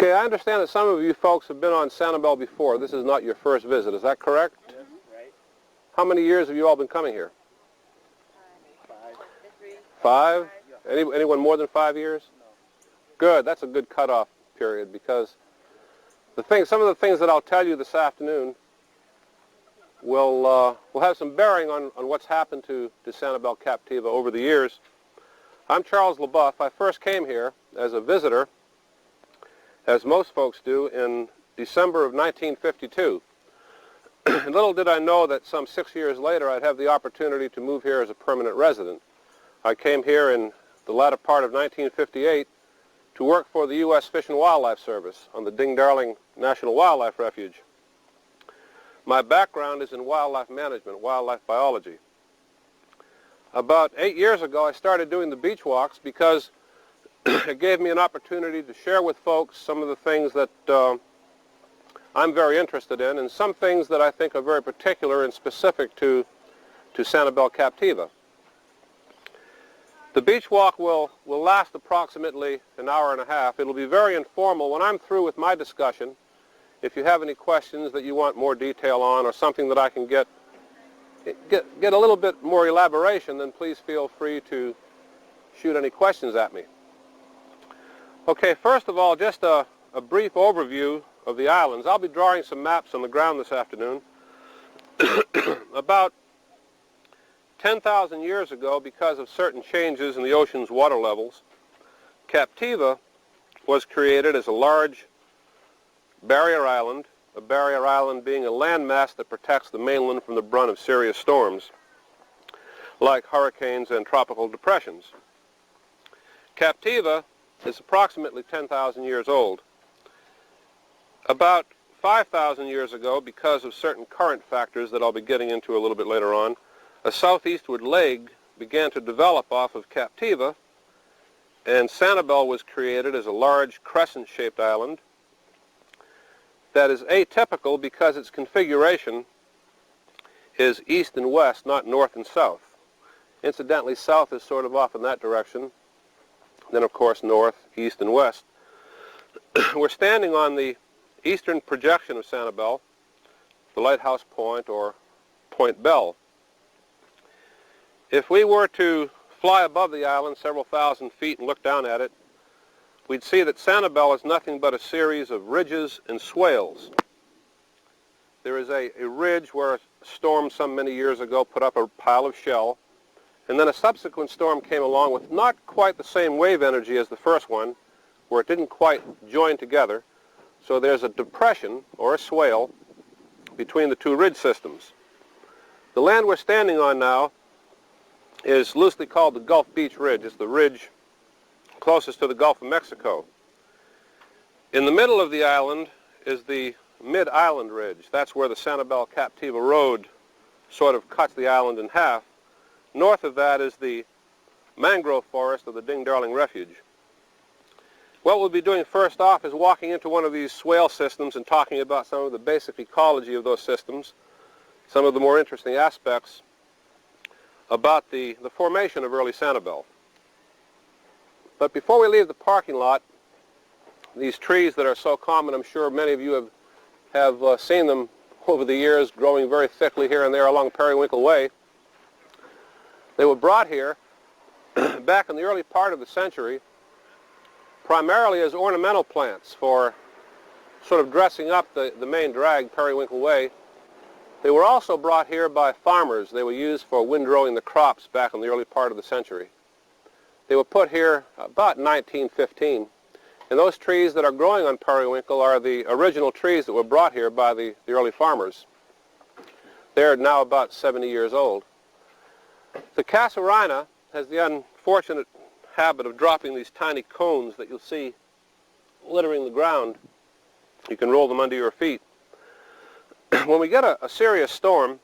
Okay, I understand that some of you folks have been on Sanibel before. This is not your first visit, is that correct? Yes, right. How many years have you all been coming here? 5. 5? Anyone more than 5 years? No. Good, that's a good cutoff period, because some of the things that I'll tell you this afternoon will have some bearing on what's happened to Sanibel captiva over the years. I'm Charles LeBuff. I first came here as a visitor, as most folks do, in December of 1952. And little did I know that some 6 years later I'd have the opportunity to move here as a permanent resident. I came here in the latter part of 1958 to work for the U.S. Fish and Wildlife Service on the Ding-Darling National Wildlife Refuge. My background is in wildlife management, wildlife biology. About 8 years ago I started doing the beach walks because it gave me an opportunity to share with folks some of the things that I'm very interested in, and some things that I think are very particular and specific to Sanibel captiva. The beach walk will last approximately an hour and a half. It'll be very informal. When I'm through with my discussion, if you have any questions that you want more detail on, or something that I can get a little bit more elaboration, then please feel free to shoot any questions at me. Okay, first of all, just a brief overview of the islands. I'll be drawing some maps on the ground this afternoon. About 10,000 years ago, because of certain changes in the ocean's water levels, Captiva was created as a large barrier island, a barrier island being a landmass that protects the mainland from the brunt of serious storms, like hurricanes and tropical depressions. Captiva is approximately 10,000 years old. About 5,000 years ago, because of certain current factors that I'll be getting into a little bit later on, a southeastward leg began to develop off of Captiva, and Sanibel was created as a large crescent-shaped island that is atypical because its configuration is east and west, not north and south. Incidentally, south is sort of off in that direction, then of course north, east, and west. We're standing on the eastern projection of Sanibel, the Lighthouse Point or Point Bell. If we were to fly above the island several thousand feet and look down at it, we'd see that Sanibel is nothing but a series of ridges and swales. There is a ridge where a storm some many years ago put up a pile of shell, and then a subsequent storm came along with not quite the same wave energy as the first one, where it didn't quite join together. So there's a depression, or a swale, between the two ridge systems. The land we're standing on now is loosely called the Gulf Beach Ridge. It's the ridge closest to the Gulf of Mexico. In the middle of the island is the Mid-Island Ridge. That's where the Sanibel Captiva Road sort of cuts the island in half. North of that is the mangrove forest of the Ding-Darling Refuge. What we'll be doing first off is walking into one of these swale systems and talking about some of the basic ecology of those systems, some of the more interesting aspects about the formation of early Sanibel. But before we leave the parking lot, these trees that are so common, I'm sure many of you have seen them over the years growing very thickly here and there along Periwinkle Way. They were brought here back in the early part of the century primarily as ornamental plants for sort of dressing up the main drag, Periwinkle Way. They were also brought here by farmers. They were used for windrowing the crops back in the early part of the century. They were put here about 1915. And those trees that are growing on Periwinkle are the original trees that were brought here by the early farmers. They're now about 70 years old. The casuarina has the unfortunate habit of dropping these tiny cones that you'll see littering the ground. You can roll them under your feet. When we get a serious storm,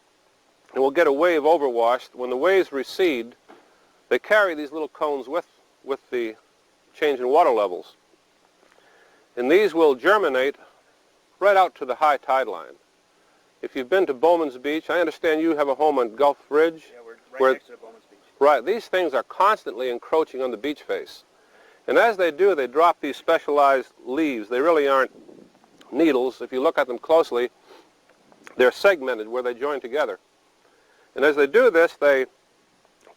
and we'll get a wave overwashed, when the waves recede, they carry these little cones with the change in water levels. And these will germinate right out to the high tide line. If you've been to Bowman's Beach, I understand you have a home on Gulf Ridge. Yeah, we're right next to Bowman's Beach. Right, these things are constantly encroaching on the beach face. And as they do, they drop these specialized leaves. They really aren't needles. If you look at them closely, they're segmented where they join together. And as they do this, they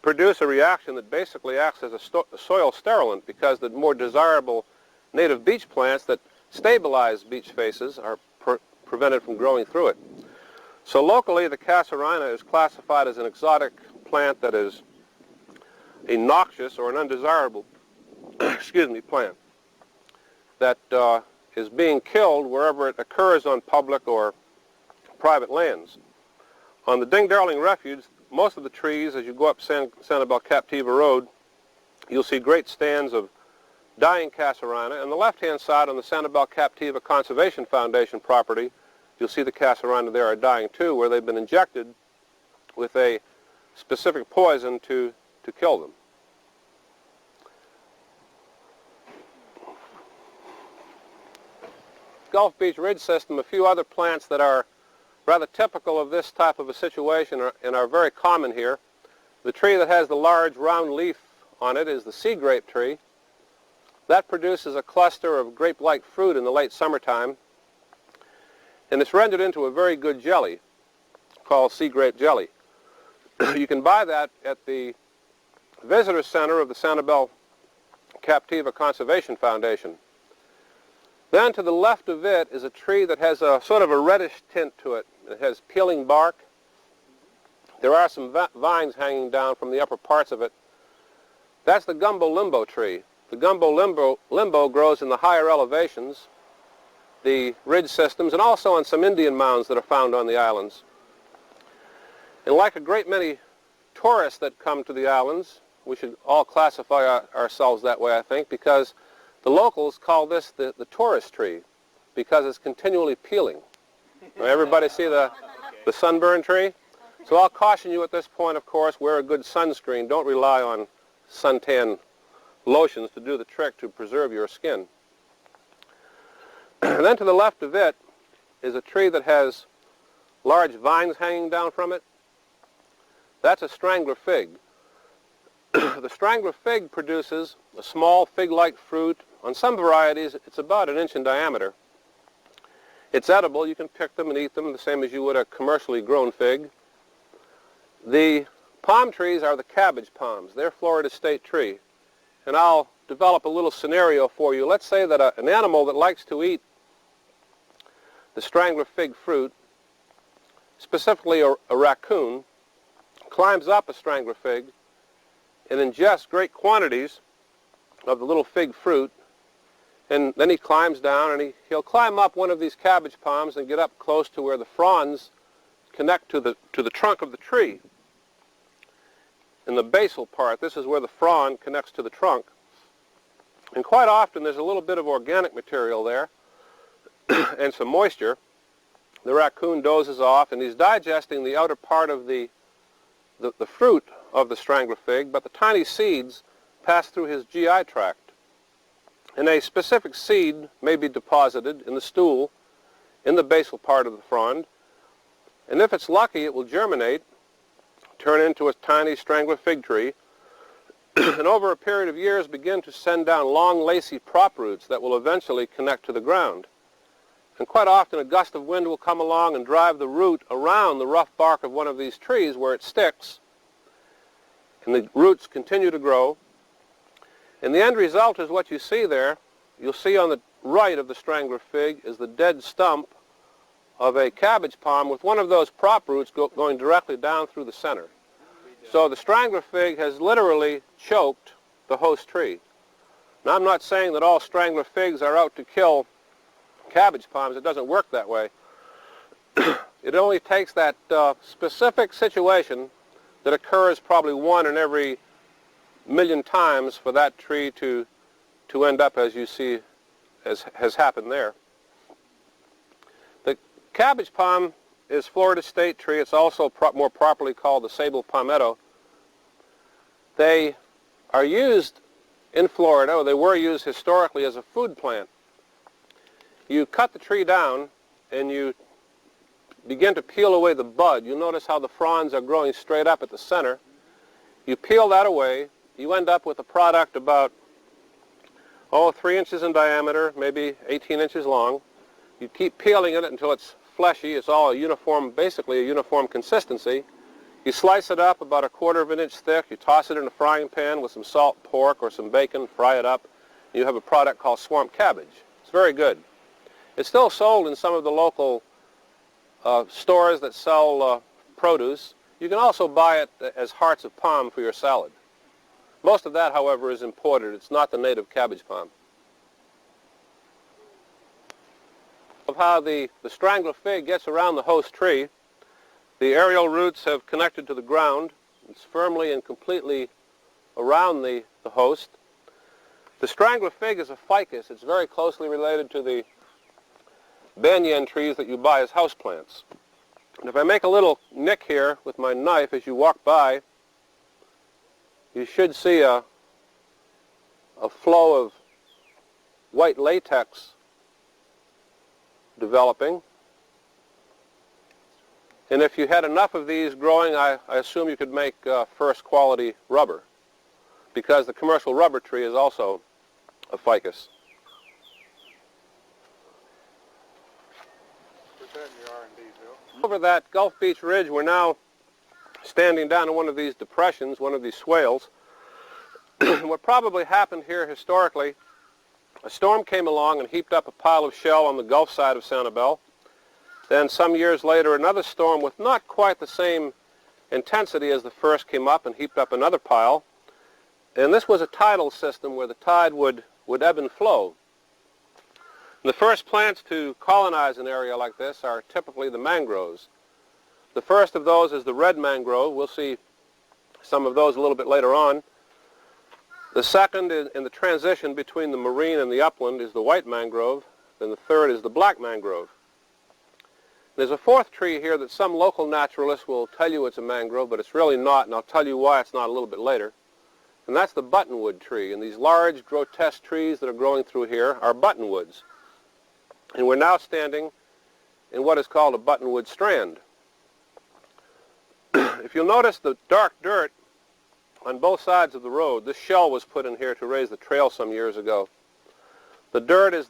produce a reaction that basically acts as a soil sterilant, because the more desirable native beach plants that stabilize beach faces are prevented from growing through it. So locally, the casuarina is classified as an exotic plant that is a noxious or an undesirable plant that is being killed wherever it occurs on public or private lands. On the Ding Darling Refuge, most of the trees, as you go up Sanibel Captiva Road, you'll see great stands of dying casuarina. On the left-hand side, on the Sanibel Captiva Conservation Foundation property, you'll see the casuarina there are dying too, where they've been injected with a specific poison to kill them. Gulf Beach Ridge System, a few other plants that are rather typical of this type of a situation and are very common here. The tree that has the large round leaf on it is the sea grape tree. That produces a cluster of grape-like fruit in the late summertime, and it's rendered into a very good jelly called sea grape jelly. You can buy that at the visitor center of the Sanibel Captiva Conservation Foundation. Then to the left of it is a tree that has a sort of a reddish tint to it. It has peeling bark. There are some vines hanging down from the upper parts of it. That's the gumbo limbo tree. The gumbo limbo grows in the higher elevations, the ridge systems, and also on some Indian mounds that are found on the islands. And like a great many tourists that come to the islands, we should all classify ourselves that way, I think, because the locals call this the tourist tree, because it's continually peeling. Now, everybody see the sunburn tree? So I'll caution you at this point, of course, wear a good sunscreen. Don't rely on suntan lotions to do the trick to preserve your skin. And then to the left of it is a tree that has large vines hanging down from it. That's a strangler fig. The strangler fig produces a small fig-like fruit. On some varieties, it's about 1 inch in diameter. It's edible. You can pick them and eat them the same as you would a commercially grown fig. The palm trees are the cabbage palms. They're Florida state tree. And I'll develop a little scenario for you. Let's say that an animal that likes to eat the strangler fig fruit, specifically a raccoon, climbs up a strangler fig and ingests great quantities of the little fig fruit, and then he climbs down and he'll climb up one of these cabbage palms and get up close to where the fronds connect to the trunk of the tree. In the basal part, this is where the frond connects to the trunk. And quite often there's a little bit of organic material there and some moisture. The raccoon dozes off and he's digesting the outer part of the fruit of the strangler fig, but the tiny seeds pass through his GI tract. And a specific seed may be deposited in the stool in the basal part of the frond. And if it's lucky, it will germinate, turn into a tiny strangler fig tree, and over a period of years begin to send down long, lacy prop roots that will eventually connect to the ground. And quite often a gust of wind will come along and drive the root around the rough bark of one of these trees where it sticks, and the roots continue to grow. And the end result is what you see there. You'll see on the right of the strangler fig is the dead stump of a cabbage palm with one of those prop roots going directly down through the center. So the strangler fig has literally choked the host tree. Now, I'm not saying that all strangler figs are out to kill cabbage palms. It doesn't work that way. It only takes that specific situation that occurs probably 1 in every 1,000,000 times for that tree to end up as you see as has happened there. The cabbage palm is Florida state tree. It's also more properly called the sable palmetto. They are used in Florida, or they were used historically as a food plant. You cut the tree down and you begin to peel away the bud. You'll notice how the fronds are growing straight up at the center. You peel that away. You end up with a product about oh, 3 inches in diameter, maybe 18 inches long. You keep peeling it until it's fleshy. It's all a uniform, basically a uniform consistency. You slice it up about 1/4 of an inch thick. You toss it in a frying pan with some salt pork or some bacon, fry it up. You have a product called swamp cabbage. It's very good. It's still sold in some of the local stores that sell produce. You can also buy it as hearts of palm for your salad. Most of that, however, is imported. It's not the native cabbage palm. Of how the strangler fig gets around the host tree. The aerial roots have connected to the ground. It's firmly and completely around the host. The strangler fig is a ficus. It's very closely related to the banyan trees that you buy as houseplants. And if I make a little nick here with my knife as you walk by, you should see a flow of white latex developing. And if you had enough of these growing, I assume you could make first quality rubber, because the commercial rubber tree is also a ficus. Put that in your R&D, Bill. Over that Gulf Beach Ridge, we're now standing down in one of these depressions, one of these swales. What probably happened here historically, a storm came along and heaped up a pile of shell on the Gulf side of Sanibel. Then some years later, another storm with not quite the same intensity as the first came up and heaped up another pile. And this was a tidal system where the tide would ebb and flow. The first plants to colonize an area like this are typically the mangroves. The first of those is the red mangrove. We'll see some of those a little bit later on. The second in the transition between the marine and the upland is the white mangrove. Then the third is the black mangrove. There's a fourth tree here that some local naturalists will tell you it's a mangrove, but it's really not, and I'll tell you why it's not a little bit later. And that's the buttonwood tree. And these large, grotesque trees that are growing through here are buttonwoods. And we're now standing in what is called a buttonwood strand. If you'll notice the dark dirt on both sides of the road, this shell was put in here to raise the trail some years ago. The dirt is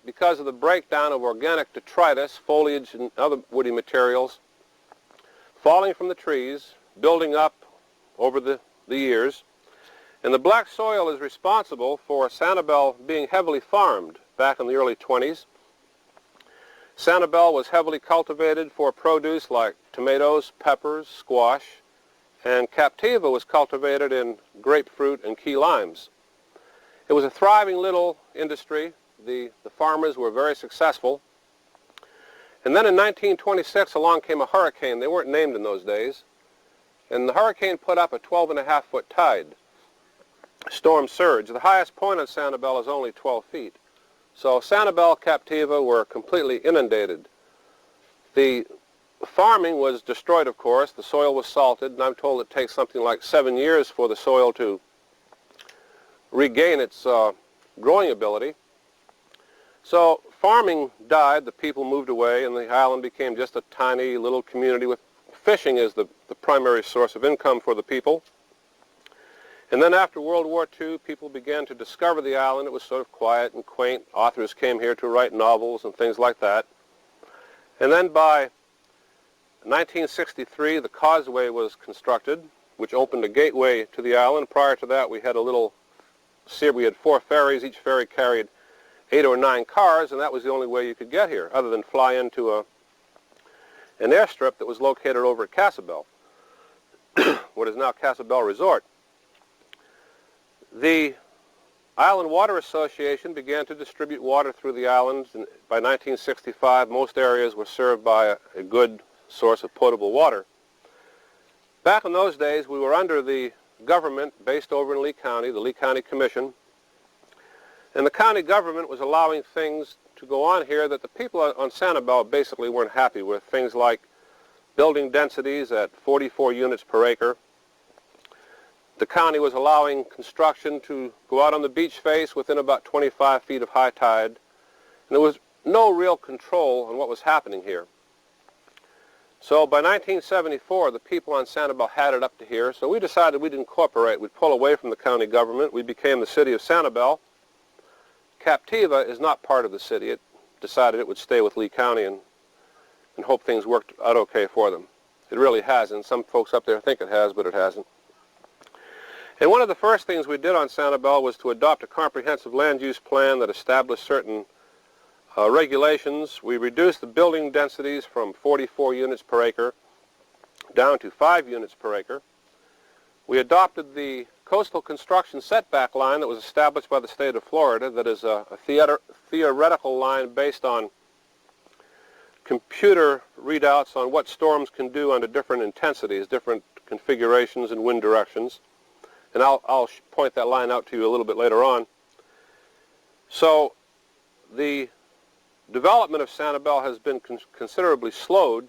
because of the breakdown of organic detritus, foliage, and other woody materials falling from the trees, building up over the years. And the black soil is responsible for Sanibel being heavily farmed back in the early 20s. Sanibel was heavily cultivated for produce like tomatoes, peppers, squash, and Captiva was cultivated in grapefruit and key limes. It was a thriving little industry. The farmers were very successful. And then in 1926 along came a hurricane. They weren't named in those days. And the hurricane put up a 12.5-foot tide, storm surge. The highest point on Sanibel is only 12 feet. So Sanibel, Captiva were completely inundated. The farming was destroyed, of course. The soil was salted, and I'm told it takes something like 7 years for the soil to regain its growing ability. So farming died, the people moved away, and the island became just a tiny little community with fishing as the primary source of income for the people. And then after World War II, people began to discover the island. It was sort of quiet and quaint. Authors came here to write novels and things like that. And then by 1963, the causeway was constructed, which opened a gateway to the island. Prior to that, we had 4 ferries. Each ferry carried 8 or 9 cars, and that was the only way you could get here, other than fly into an airstrip that was located over at Casabel, what is now Casabel Resort. The Island Water Association began to distribute water through the islands, and by 1965, most areas were served by a good source of potable water. Back in those days, we were under the government based over in Lee County, the Lee County Commission, and the county government was allowing things to go on here that the people on Sanibel basically weren't happy with, things like building densities at 44 units per acre. The county was allowing construction to go out on the beach face within about 25 feet of high tide, and there was no real control on what was happening here. So by 1974, the people on Sanibel had it up to here, so we decided we'd incorporate, we'd pull away from the county government. We became the city of Sanibel, Captiva is not part of the city. It decided it would stay with Lee County and hope things worked out okay for them. It really hasn't. Some folks up there think it has, but it hasn't. And one of the first things we did on Sanibel was to adopt a comprehensive land use plan that established certain regulations. We reduced the building densities from 44 units per acre down to 5 units per acre. We adopted the coastal construction setback line that was established by the state of Florida, that is a theoretical line based on computer readouts on what storms can do under different intensities, different configurations and wind directions. And I'll point that line out to you a little bit later on. So the development of Sanibel has been considerably slowed,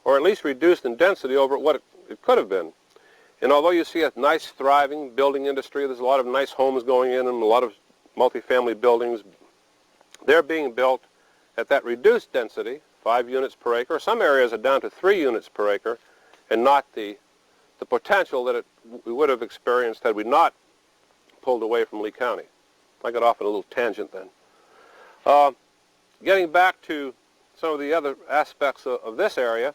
or at least reduced in density over what it could have been. And although you see a nice, thriving building industry, there's a lot of nice homes going in and a lot of multifamily buildings, they're being built at that reduced density, 5 units per acre. Some areas are down to 3 units per acre, and not the potential that we would have experienced had we not pulled away from Lee County. I got off on a little tangent then. Getting back to some of the other aspects of this area,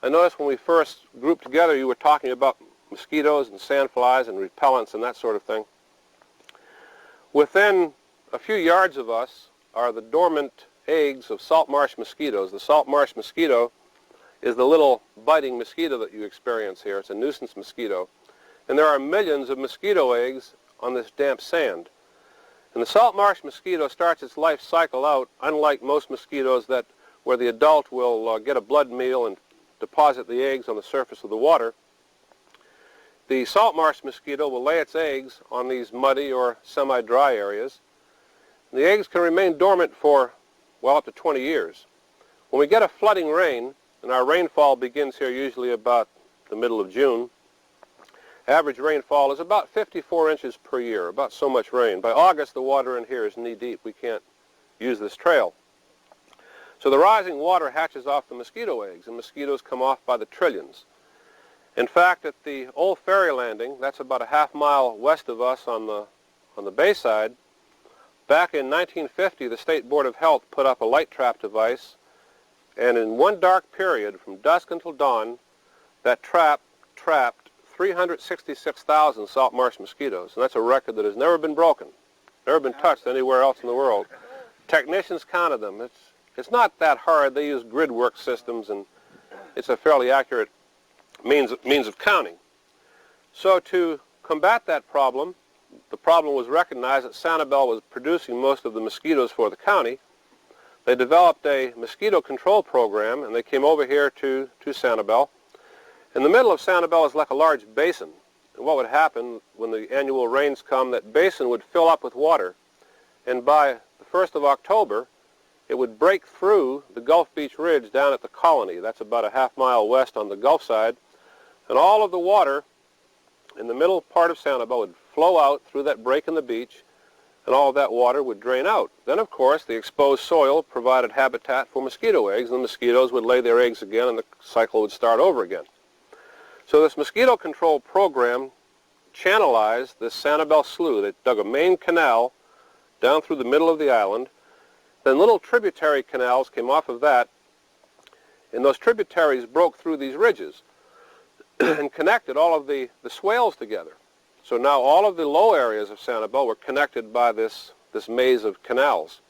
I noticed when we first grouped together you were talking about mosquitoes and sandflies and repellents and that sort of thing. Within a few yards of us are the dormant eggs of salt marsh mosquitoes. The salt marsh mosquito is the little biting mosquito that you experience here. It's a nuisance mosquito. And there are millions of mosquito eggs on this damp sand. And the salt marsh mosquito starts its life cycle out, unlike most mosquitoes where the adult will get a blood meal and deposit the eggs on the surface of the water. The salt marsh mosquito will lay its eggs on these muddy or semi-dry areas. And the eggs can remain dormant for, well, up to 20 years. When we get a flooding rain, and our rainfall begins here usually about the middle of June, average rainfall is about 54 inches per year, about so much rain. By August, the water in here is knee-deep. We can't use this trail. So the rising water hatches off the mosquito eggs, and mosquitoes come off by the trillions. In fact, at the old ferry landing, that's about a half-mile west of us on the bayside, back in 1950, the State Board of Health put up a light trap device, and in one dark period, from dusk until dawn, that trap trapped 366,000 salt marsh mosquitoes. And that's a record that has never been broken, never been touched anywhere else in the world. Technicians counted them. It's not that hard. They use grid work systems, and it's a fairly accurate means of counting. So to combat that problem, the problem was recognized that Sanibel was producing most of the mosquitoes for the county. They developed a mosquito control program, and they came over here to Sanibel. In the middle of Sanibel is like a large basin. And what would happen when the annual rains come, that basin would fill up with water. And by the 1st of October, it would break through the Gulf Beach Ridge down at the Colony. That's about a half-mile west on the Gulf side. And all of the water in the middle part of Sanibel would flow out through that break in the beach, and all of that water would drain out. Then, of course, the exposed soil provided habitat for mosquito eggs, and the mosquitoes would lay their eggs again, and the cycle would start over again. So this mosquito control program channelized this Sanibel slough. They dug a main canal down through the middle of the island. Then little tributary canals came off of that, and those tributaries broke through these ridges and connected all of the swales together. So now all of the low areas of Sanibel were connected by this maze of canals.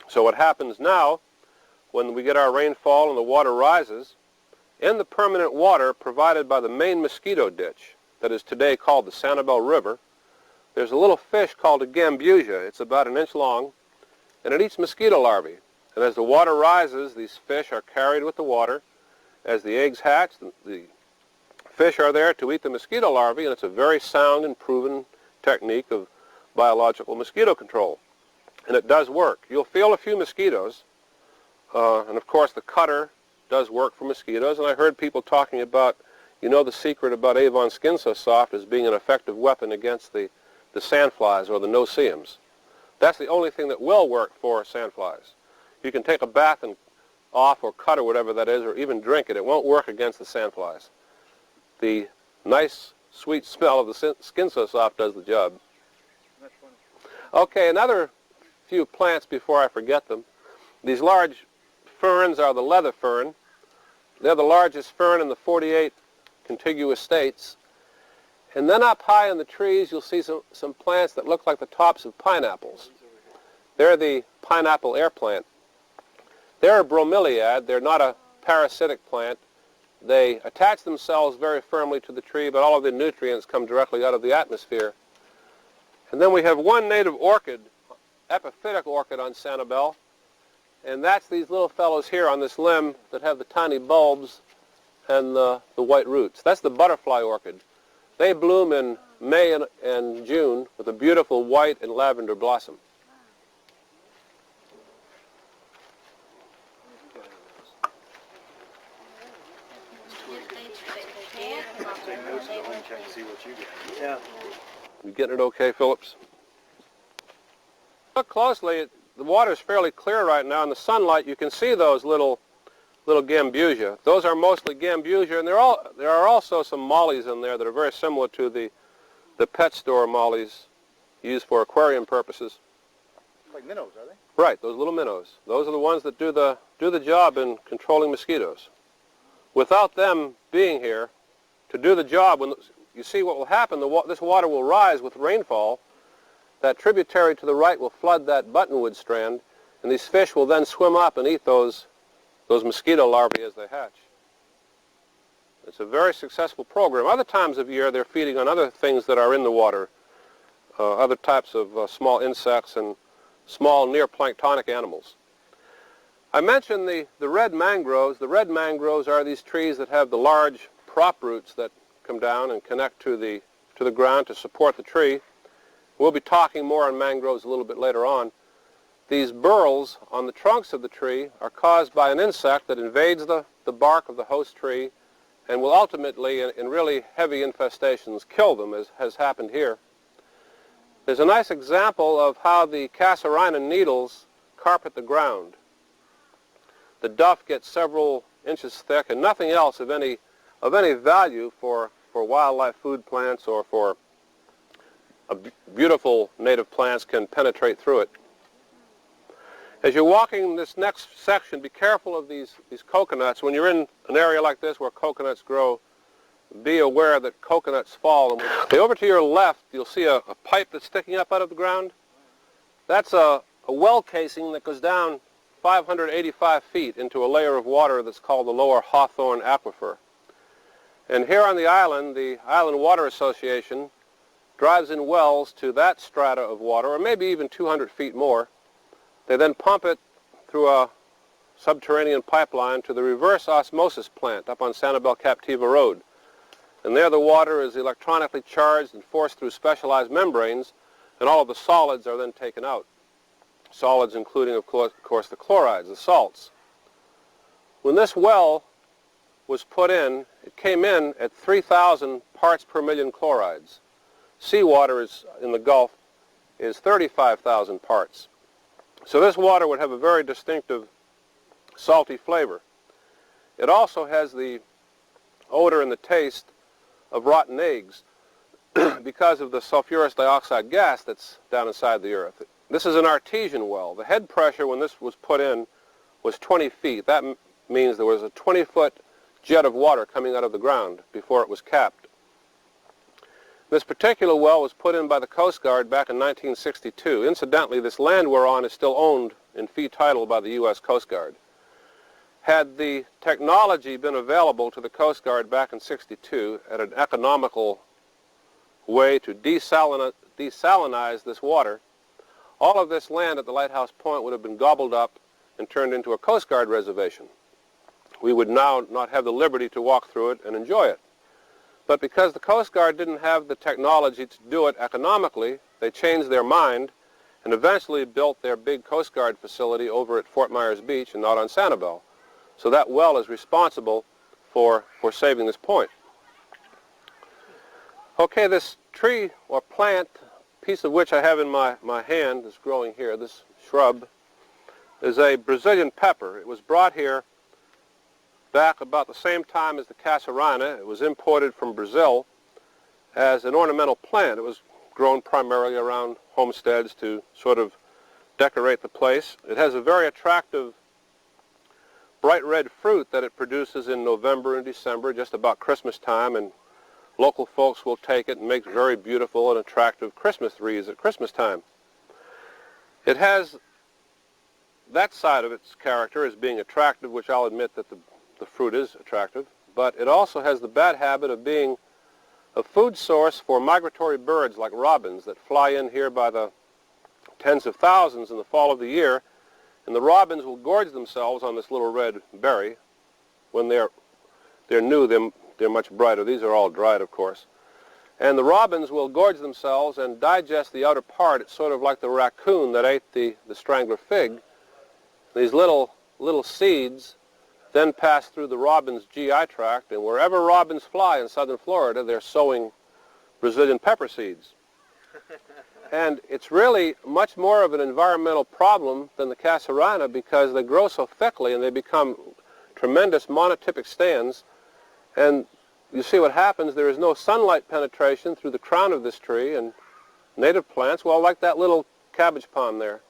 So what happens now, when we get our rainfall and the water rises, in the permanent water provided by the main mosquito ditch, that is today called the Sanibel River, there's a little fish called a gambusia. It's about an inch long, and it eats mosquito larvae. And as the water rises, these fish are carried with the water. As the eggs hatch, the fish are there to eat the mosquito larvae, and it's a very sound and proven technique of biological mosquito control. And it does work. You'll feel a few mosquitoes, and of course the cutter does work for mosquitoes, and I heard people talking about, you know, the secret about Avon Skin So Soft as being an effective weapon against the sandflies or the no-see-ums. That's the only thing that will work for sandflies. You can take a bath and off or cut or whatever that is, or even drink it. It won't work against the sandflies. The nice, sweet smell of the Skin So Soft does the job. Okay, another few plants before I forget them. These large ferns are the leather fern. They're the largest fern in the 48 contiguous states. And then up high in the trees, you'll see some plants that look like the tops of pineapples. They're the pineapple air plant. They're a bromeliad. They're not a parasitic plant. They attach themselves very firmly to the tree, but all of the nutrients come directly out of the atmosphere. And then we have one native orchid, epiphytic orchid on Sanibel, and that's these little fellows here on this limb that have the tiny bulbs and the white roots. That's the butterfly orchid. They bloom in May and June with a beautiful white and lavender blossom. Yeah. You getting it okay, Phillips? Look closely. The water's fairly clear right now. In the sunlight, you can see those little gambusia. Those are mostly gambusia, and there are also some mollies in there that are very similar to the pet store mollies used for aquarium purposes. Like minnows, are they? Right, those little minnows. Those are the ones that do the job in controlling mosquitoes. Without them being here to do the job, when you see what will happen, this water will rise with rainfall. That tributary to the right will flood that buttonwood strand, and these fish will then swim up and eat those mosquito larvae as they hatch. It's a very successful program. Other times of year, they're feeding on other things that are in the water, other types of small insects and small near-planktonic animals. I mentioned the red mangroves. The red mangroves are these trees that have the large prop roots that come down and connect to the ground to support the tree. We'll be talking more on mangroves a little bit later on. These burls on the trunks of the tree are caused by an insect that invades the bark of the host tree and will ultimately, in really heavy infestations, kill them, as has happened here. There's a nice example of how the casuarina needles carpet the ground. The duff gets several inches thick, and nothing else of any value for wildlife food plants or for beautiful native plants can penetrate through it. As you're walking this next section, be careful of these coconuts. When you're in an area like this where coconuts grow, be aware that coconuts fall. Okay, over to your left, you'll see a pipe that's sticking up out of the ground. That's a well casing that goes down 585 feet into a layer of water that's called the Lower Hawthorne Aquifer. And here on the Island Water Association drives in wells to that strata of water, or maybe even 200 feet more. They then pump it through a subterranean pipeline to the reverse osmosis plant up on Sanibel Captiva Road. And there the water is electronically charged and forced through specialized membranes, and all of the solids are then taken out. Solids including, of course, the chlorides, the salts. When this well was put in, it came in at 3,000 parts per million chlorides. Seawater in the Gulf is 35,000 parts. So this water would have a very distinctive salty flavor. It also has the odor and the taste of rotten eggs because of the sulfurous dioxide gas that's down inside the earth. This is an artesian well. The head pressure when this was put in was 20 feet. That means there was a 20-foot jet of water coming out of the ground before it was capped. This particular well was put in by the Coast Guard back in 1962. Incidentally, this land we're on is still owned in fee title by the U.S. Coast Guard. Had the technology been available to the Coast Guard back in '62 at an economical way to desalinize this water, all of this land at the Lighthouse Point would have been gobbled up and turned into a Coast Guard reservation. We would now not have the liberty to walk through it and enjoy it. But because the Coast Guard didn't have the technology to do it economically, they changed their mind and eventually built their big Coast Guard facility over at Fort Myers Beach and not on Sanibel. So that well is responsible for saving this point. Okay, this tree or plant, piece of which I have in my hand, is growing here, this shrub, is a Brazilian pepper. It was brought here back about the same time as the casuarina. It was imported from Brazil as an ornamental plant. It was grown primarily around homesteads to sort of decorate the place. It has a very attractive bright red fruit that it produces in November and December, just about Christmas time, and local folks will take it and make very beautiful and attractive Christmas wreaths at Christmas time. It has that side of its character as being attractive, which I'll admit that the fruit is attractive, but it also has the bad habit of being a food source for migratory birds like robins that fly in here by the tens of thousands in the fall of the year, and the robins will gorge themselves on this little red berry. When they're new, they're much brighter. These are all dried, of course. And the robins will gorge themselves and digest the outer part. It's sort of like the raccoon that ate the strangler fig. These little seeds then pass through the robin's GI tract, and wherever robins fly in southern Florida, they're sowing Brazilian pepper seeds. And it's really much more of an environmental problem than the casarana because they grow so thickly and they become tremendous monotypic stands. And you see what happens, there is no sunlight penetration through the crown of this tree, and native plants, well, like that little cabbage palm there,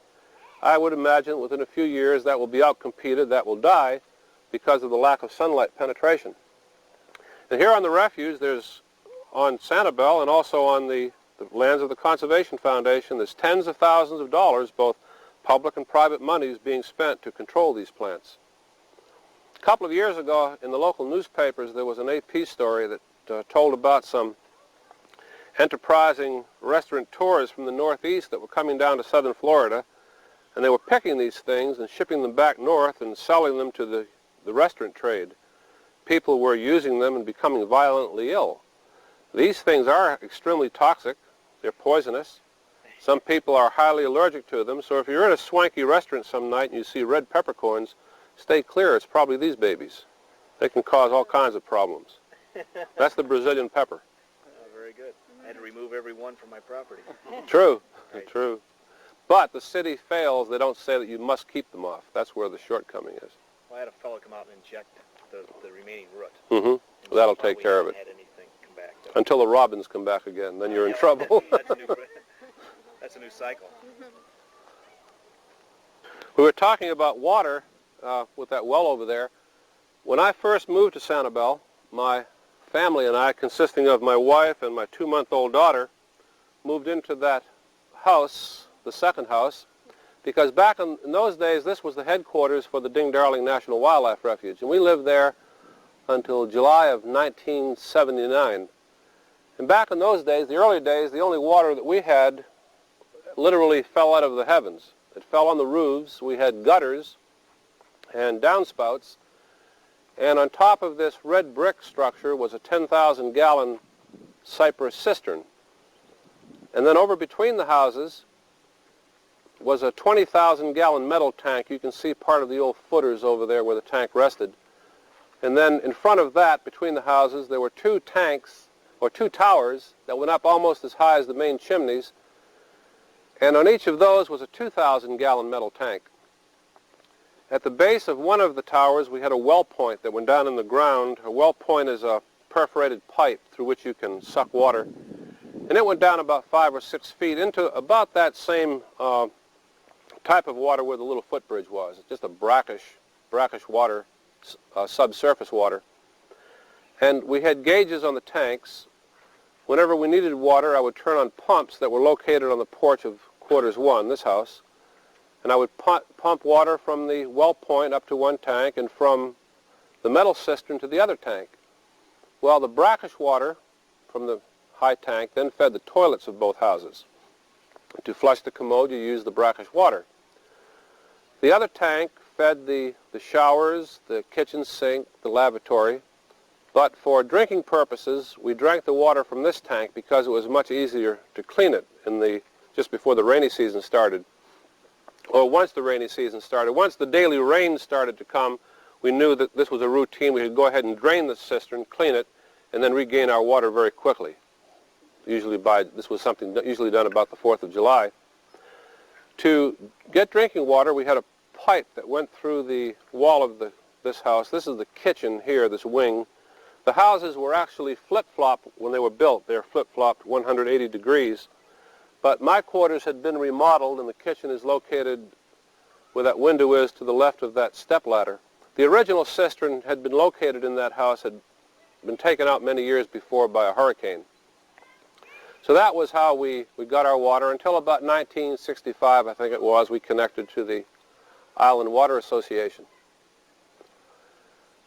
I would imagine within a few years that will be outcompeted, that will die because of the lack of sunlight penetration. And here on the refuge, there's on Sanibel and also on the lands of the Conservation Foundation, there's tens of thousands of dollars, both public and private monies, being spent to control these plants. A couple of years ago in the local newspapers there was an AP story that told about some enterprising restaurateurs from the Northeast that were coming down to southern Florida, and they were picking these things and shipping them back north and selling them to the restaurant trade. People were using them and becoming violently ill. These things are extremely toxic. They're poisonous. Some people are highly allergic to them, so if you're in a swanky restaurant some night and you see red peppercorns, stay clear. It's probably these babies. They can cause all kinds of problems. That's the Brazilian pepper. Oh, very good. I had to remove every one from my property. True, Right. true. But the city fails. They don't say that you must keep them off. That's where the shortcoming is. Well, I had a fellow come out and inject the remaining root. Mm-hmm. That'll take care of it. Had anything come back. Until the robins come back again. Then you're in trouble. That's a new cycle. We were talking about water with that well over there. When I first moved to Sanibel, my family and I, consisting of my wife and my 2-month-old daughter, moved into that house, the second house, because back in those days this was the headquarters for the Ding Darling National Wildlife Refuge, and we lived there until July of 1979. And back in those days, the early days, the only water that we had literally fell out of the heavens. It fell on the roofs. We had gutters and downspouts, and on top of this red brick structure was a 10,000-gallon cypress cistern. And then over between the houses was a 20,000-gallon metal tank. You can see part of the old footers over there where the tank rested. And then in front of that, between the houses, there were 2 tanks, or 2 towers, that went up almost as high as the main chimneys. And on each of those was a 2,000-gallon metal tank. At the base of one of the towers, we had a well point that went down in the ground. A well point is a perforated pipe through which you can suck water. And it went down about 5 or 6 feet into about that same type of water where the little footbridge was. It's just a brackish water, subsurface water. And we had gauges on the tanks. Whenever we needed water, I would turn on pumps that were located on the porch of quarters 1, this house, and I would pump water from the well point up to one tank and from the metal cistern to the other tank. Well, the brackish water from the high tank then fed the toilets of both houses. To flush the commode, you use the brackish water. The other tank fed the showers, the kitchen sink, the lavatory. But for drinking purposes, we drank the water from this tank because it was much easier to clean it just before the rainy season started. Or once the rainy season started. Once the daily rain started to come, we knew that this was a routine. We could go ahead and drain the cistern, clean it, and then regain our water very quickly. This was something usually done about the 4th of July. To get drinking water, we had a pipe that went through the wall of this house. This is the kitchen here, this wing. The houses were actually flip-flopped when they were built. They're flip-flopped 180 degrees. But my quarters had been remodeled, and the kitchen is located where that window is to the left of that stepladder. The original cistern had been located in that house, had been taken out many years before by a hurricane. So that was how we got our water until about 1965, I think it was, we connected to the Island Water Association.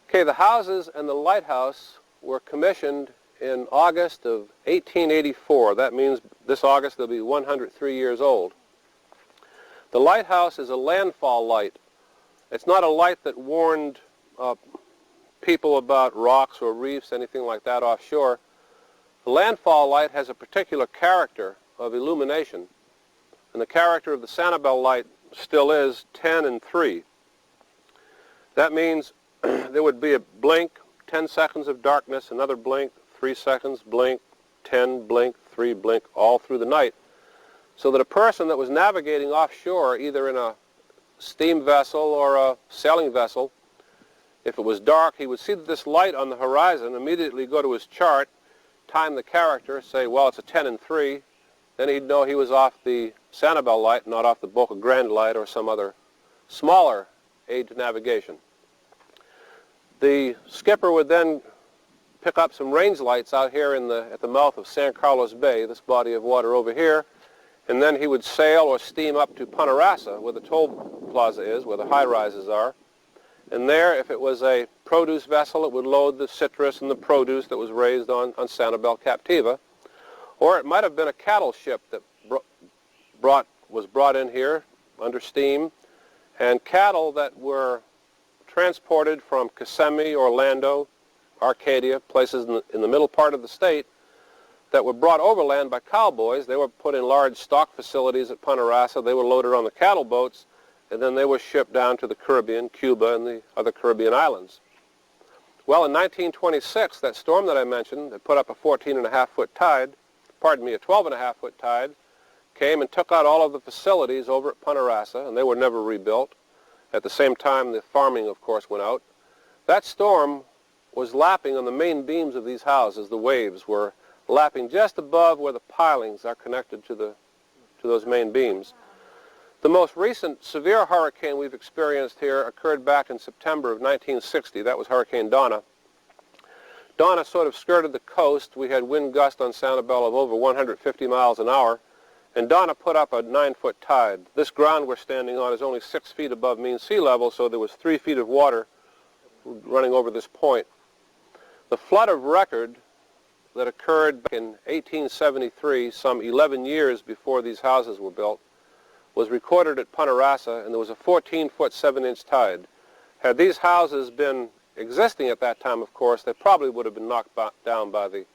Okay, the houses and the lighthouse were commissioned in August of 1884. That means this August they'll be 103 years old. The lighthouse is a landfall light. It's not a light that warned people about rocks or reefs, anything like that offshore. The landfall light has a particular character of illumination, and the character of the Sanibel light still is 10 and 3. That means there would be a blink, 10 seconds of darkness, another blink, 3 seconds, blink, 10, blink, 3, blink, all through the night, so that a person that was navigating offshore, either in a steam vessel or a sailing vessel, if it was dark, he would see this light on the horizon, immediately go to his chart, time the character, say, well, it's a 10 and 3, then he'd know he was off the Sanibel light, not off the Boca Grande light or some other smaller aid to navigation. The skipper would then pick up some range lights out here at the mouth of San Carlos Bay, this body of water over here, and then he would sail or steam up to Punta Rassa, where the toll plaza is, where the high-rises are. And there, if it was a produce vessel, it would load the citrus and the produce that was raised on Sanibel Captiva. Or it might have been a cattle ship that was brought in here under steam, and cattle that were transported from Kissimmee, Orlando, Arcadia, places in the middle part of the state, that were brought overland by cowboys. They were put in large stock facilities at Punta Rassa. They were loaded on the cattle boats, and then they were shipped down to the Caribbean, Cuba, and the other Caribbean islands. Well, in 1926, that storm that I mentioned that put up a 14.5-foot tide, pardon me, a 12.5-foot tide, came and took out all of the facilities over at Punta Rassa, and they were never rebuilt. At the same time, the farming, of course, went out. That storm was lapping on the main beams of these houses. The waves were lapping just above where the pilings are connected to those main beams. The most recent severe hurricane we've experienced here occurred back in September of 1960. That was Hurricane Donna. Donna sort of skirted the coast. We had wind gusts on Sanibel of over 150 miles an hour, and Donna put up a 9-foot tide. This ground we're standing on is only 6 feet above mean sea level, so there was 3 feet of water running over this point. The flood of record that occurred back in 1873, some 11 years before these houses were built, was recorded at Punta Rassa, and there was a 14-foot 7-inch tide. Had these houses been existing at that time, of course, they probably would have been knocked down by the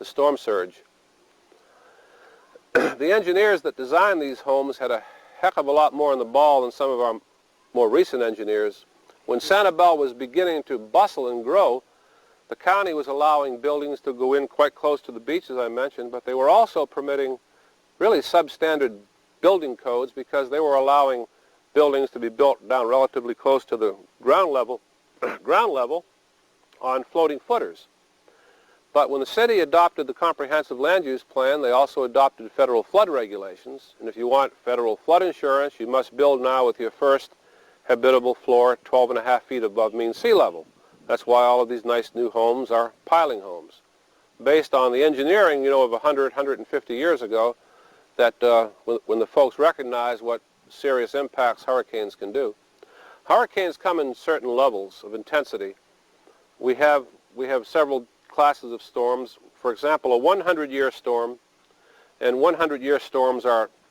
storm surge. The engineers that designed these homes had a heck of a lot more on the ball than some of our more recent engineers. When Sanibel was beginning to bustle and grow, the county was allowing buildings to go in quite close to the beach, as I mentioned, but they were also permitting really substandard building codes because they were allowing buildings to be built down relatively close to the ground level on floating footers. But when the city adopted the comprehensive land use plan, they also adopted federal flood regulations. And if you want federal flood insurance, you must build now with your first habitable floor 12.5 feet above mean sea level. That's why all of these nice new homes are piling homes. Based on the engineering, of 100, 150 years ago, that when the folks recognize what serious impacts hurricanes can do. Hurricanes come in certain levels of intensity. We have several classes of storms. For example, a 100-year storm, and 100-year storms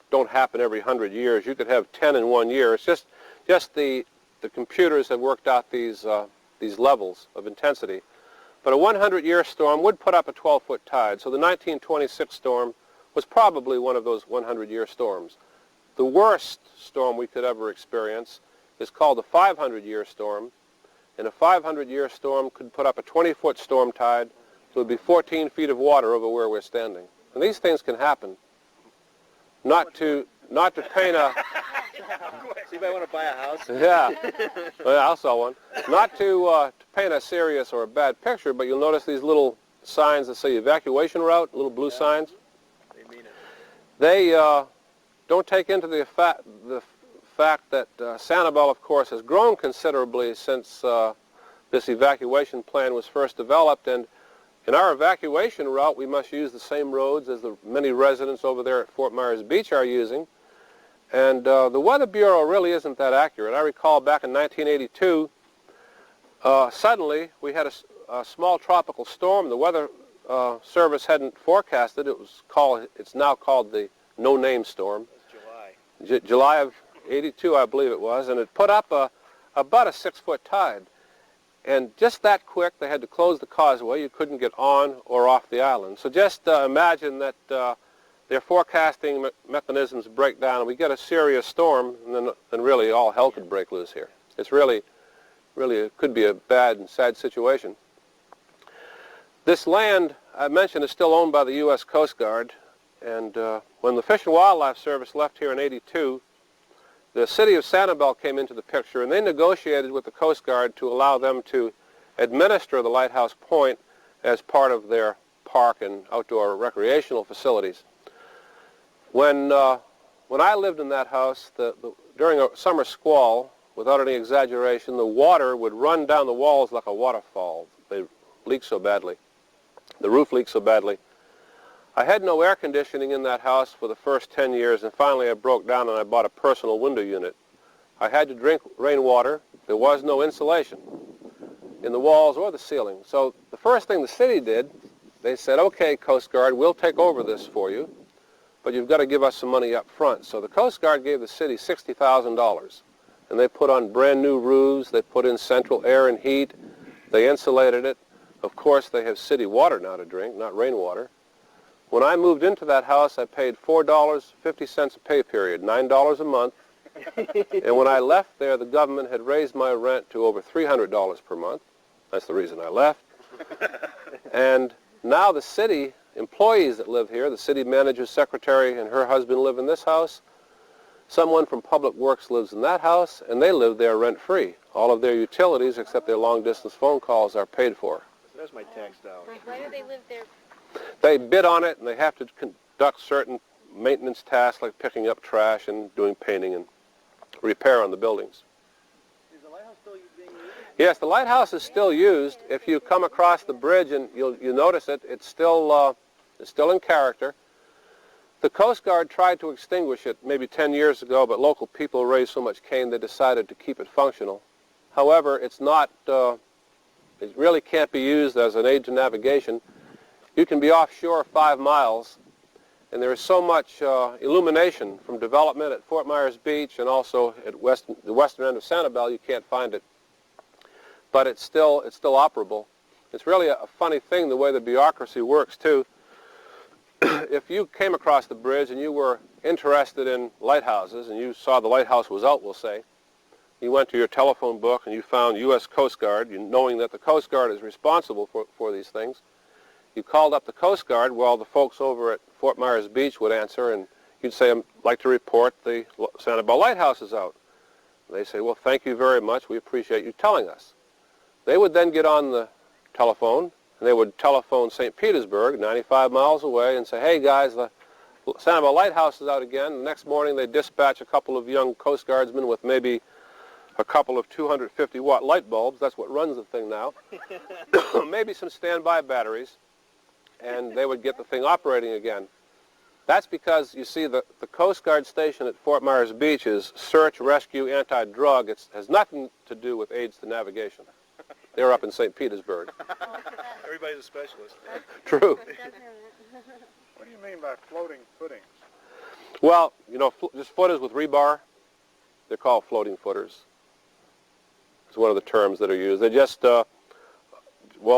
don't happen every 100 years. You could have 10 in 1 year. It's just the computers have worked out these levels of intensity. But a 100-year storm would put up a 12-foot tide. So the 1926 storm was probably one of those 100-year storms. The worst storm we could ever experience is called a 500-year storm, and a 500-year storm could put up a 20-foot storm tide, so it would be 14 feet of water over where we're standing. And these things can happen. Not to paint a... So you might want to buy a house? Yeah, well, I'll sell one. Not to paint a serious or a bad picture, but you'll notice these little signs that say evacuation route, little blue signs. They mean it. They don't take into the fact that Sanibel, of course, has grown considerably since this evacuation plan was first developed, and in our evacuation route we must use the same roads as the many residents over there at Fort Myers Beach are using. And the Weather Bureau really isn't that accurate. I recall back in 1982, suddenly we had a small tropical storm. The Weather Service hadn't forecasted. It's now called the no-name storm. July. July of '82, I believe it was, and it put up about a 6-foot tide. And just that quick, they had to close the causeway. You couldn't get on or off the island. So just imagine that their forecasting mechanisms break down, and we get a serious storm, and then really all hell could break loose here. It's really, it could be a bad and sad situation. This land, I mentioned, is still owned by the U.S. Coast Guard, and when the Fish and Wildlife Service left here in '82, the city of Sanibel came into the picture, and they negotiated with the Coast Guard to allow them to administer the Lighthouse Point as part of their park and outdoor recreational facilities. When I lived in that house, during a summer squall, without any exaggeration, the water would run down the walls like a waterfall. They leaked so badly. The roof leaked so badly. I had no air conditioning in that house for the first 10 years, and finally I broke down and I bought a personal window unit. I had to drink rainwater. There was no insulation in the walls or the ceiling. So the first thing the city did, they said, okay, Coast Guard, we'll take over this for you, but you've got to give us some money up front. So the Coast Guard gave the city $60,000, and they put on brand new roofs, they put in central air and heat, they insulated it. Of course, they have city water now to drink, not rainwater. When I moved into that house, I paid $4.50 a pay period, $9 a month. And when I left there, the government had raised my rent to over $300 per month. That's the reason I left. And now the city employees that live here, the city manager's secretary and her husband live in this house. Someone from Public Works lives in that house, and they live there rent-free. All of their utilities, except their long-distance phone calls, are paid for. So there's my tax dollars. Why do they live there? They bid on it, and they have to conduct certain maintenance tasks like picking up trash and doing painting and repair on the buildings. Is the lighthouse still being used? Yes, the lighthouse is still used. If you come across the bridge and you'll notice it, it's still in character. The Coast Guard tried to extinguish it maybe 10 years ago, but local people raised so much cane they decided to keep it functional. However, it's not, it really can't be used as an aid to navigation. You can be offshore 5 miles, and there is so much illumination from development at Fort Myers Beach and also at the western end of Sanibel, you can't find it. But it's still operable. It's really a funny thing the way the bureaucracy works, too. If you came across the bridge and you were interested in lighthouses and you saw the lighthouse was out, we'll say, you went to your telephone book and you found U.S. Coast Guard, knowing that the Coast Guard is responsible for these things. You called up the Coast Guard, while the folks over at Fort Myers Beach would answer, and you'd say, I'd like to report the Sanibel Lighthouse is out. They say, well, thank you very much. We appreciate you telling us. They would then get on the telephone, and they would telephone St. Petersburg, 95 miles away, and say, hey, guys, the Sanibel Lighthouse is out again. The next morning, they dispatch a couple of young Coast Guardsmen with maybe a couple of 250-watt light bulbs. That's what runs the thing now. Maybe some standby batteries, and they would get the thing operating again. That's because, you see, the Coast Guard station at Fort Myers Beach is search, rescue, anti-drug. It has nothing to do with aids to navigation. They're up in St. Petersburg. Everybody's a specialist. True. What do you mean by floating footings? Well, you know, just footers with rebar, they're called floating footers. It's one of the terms that are used. They just, well,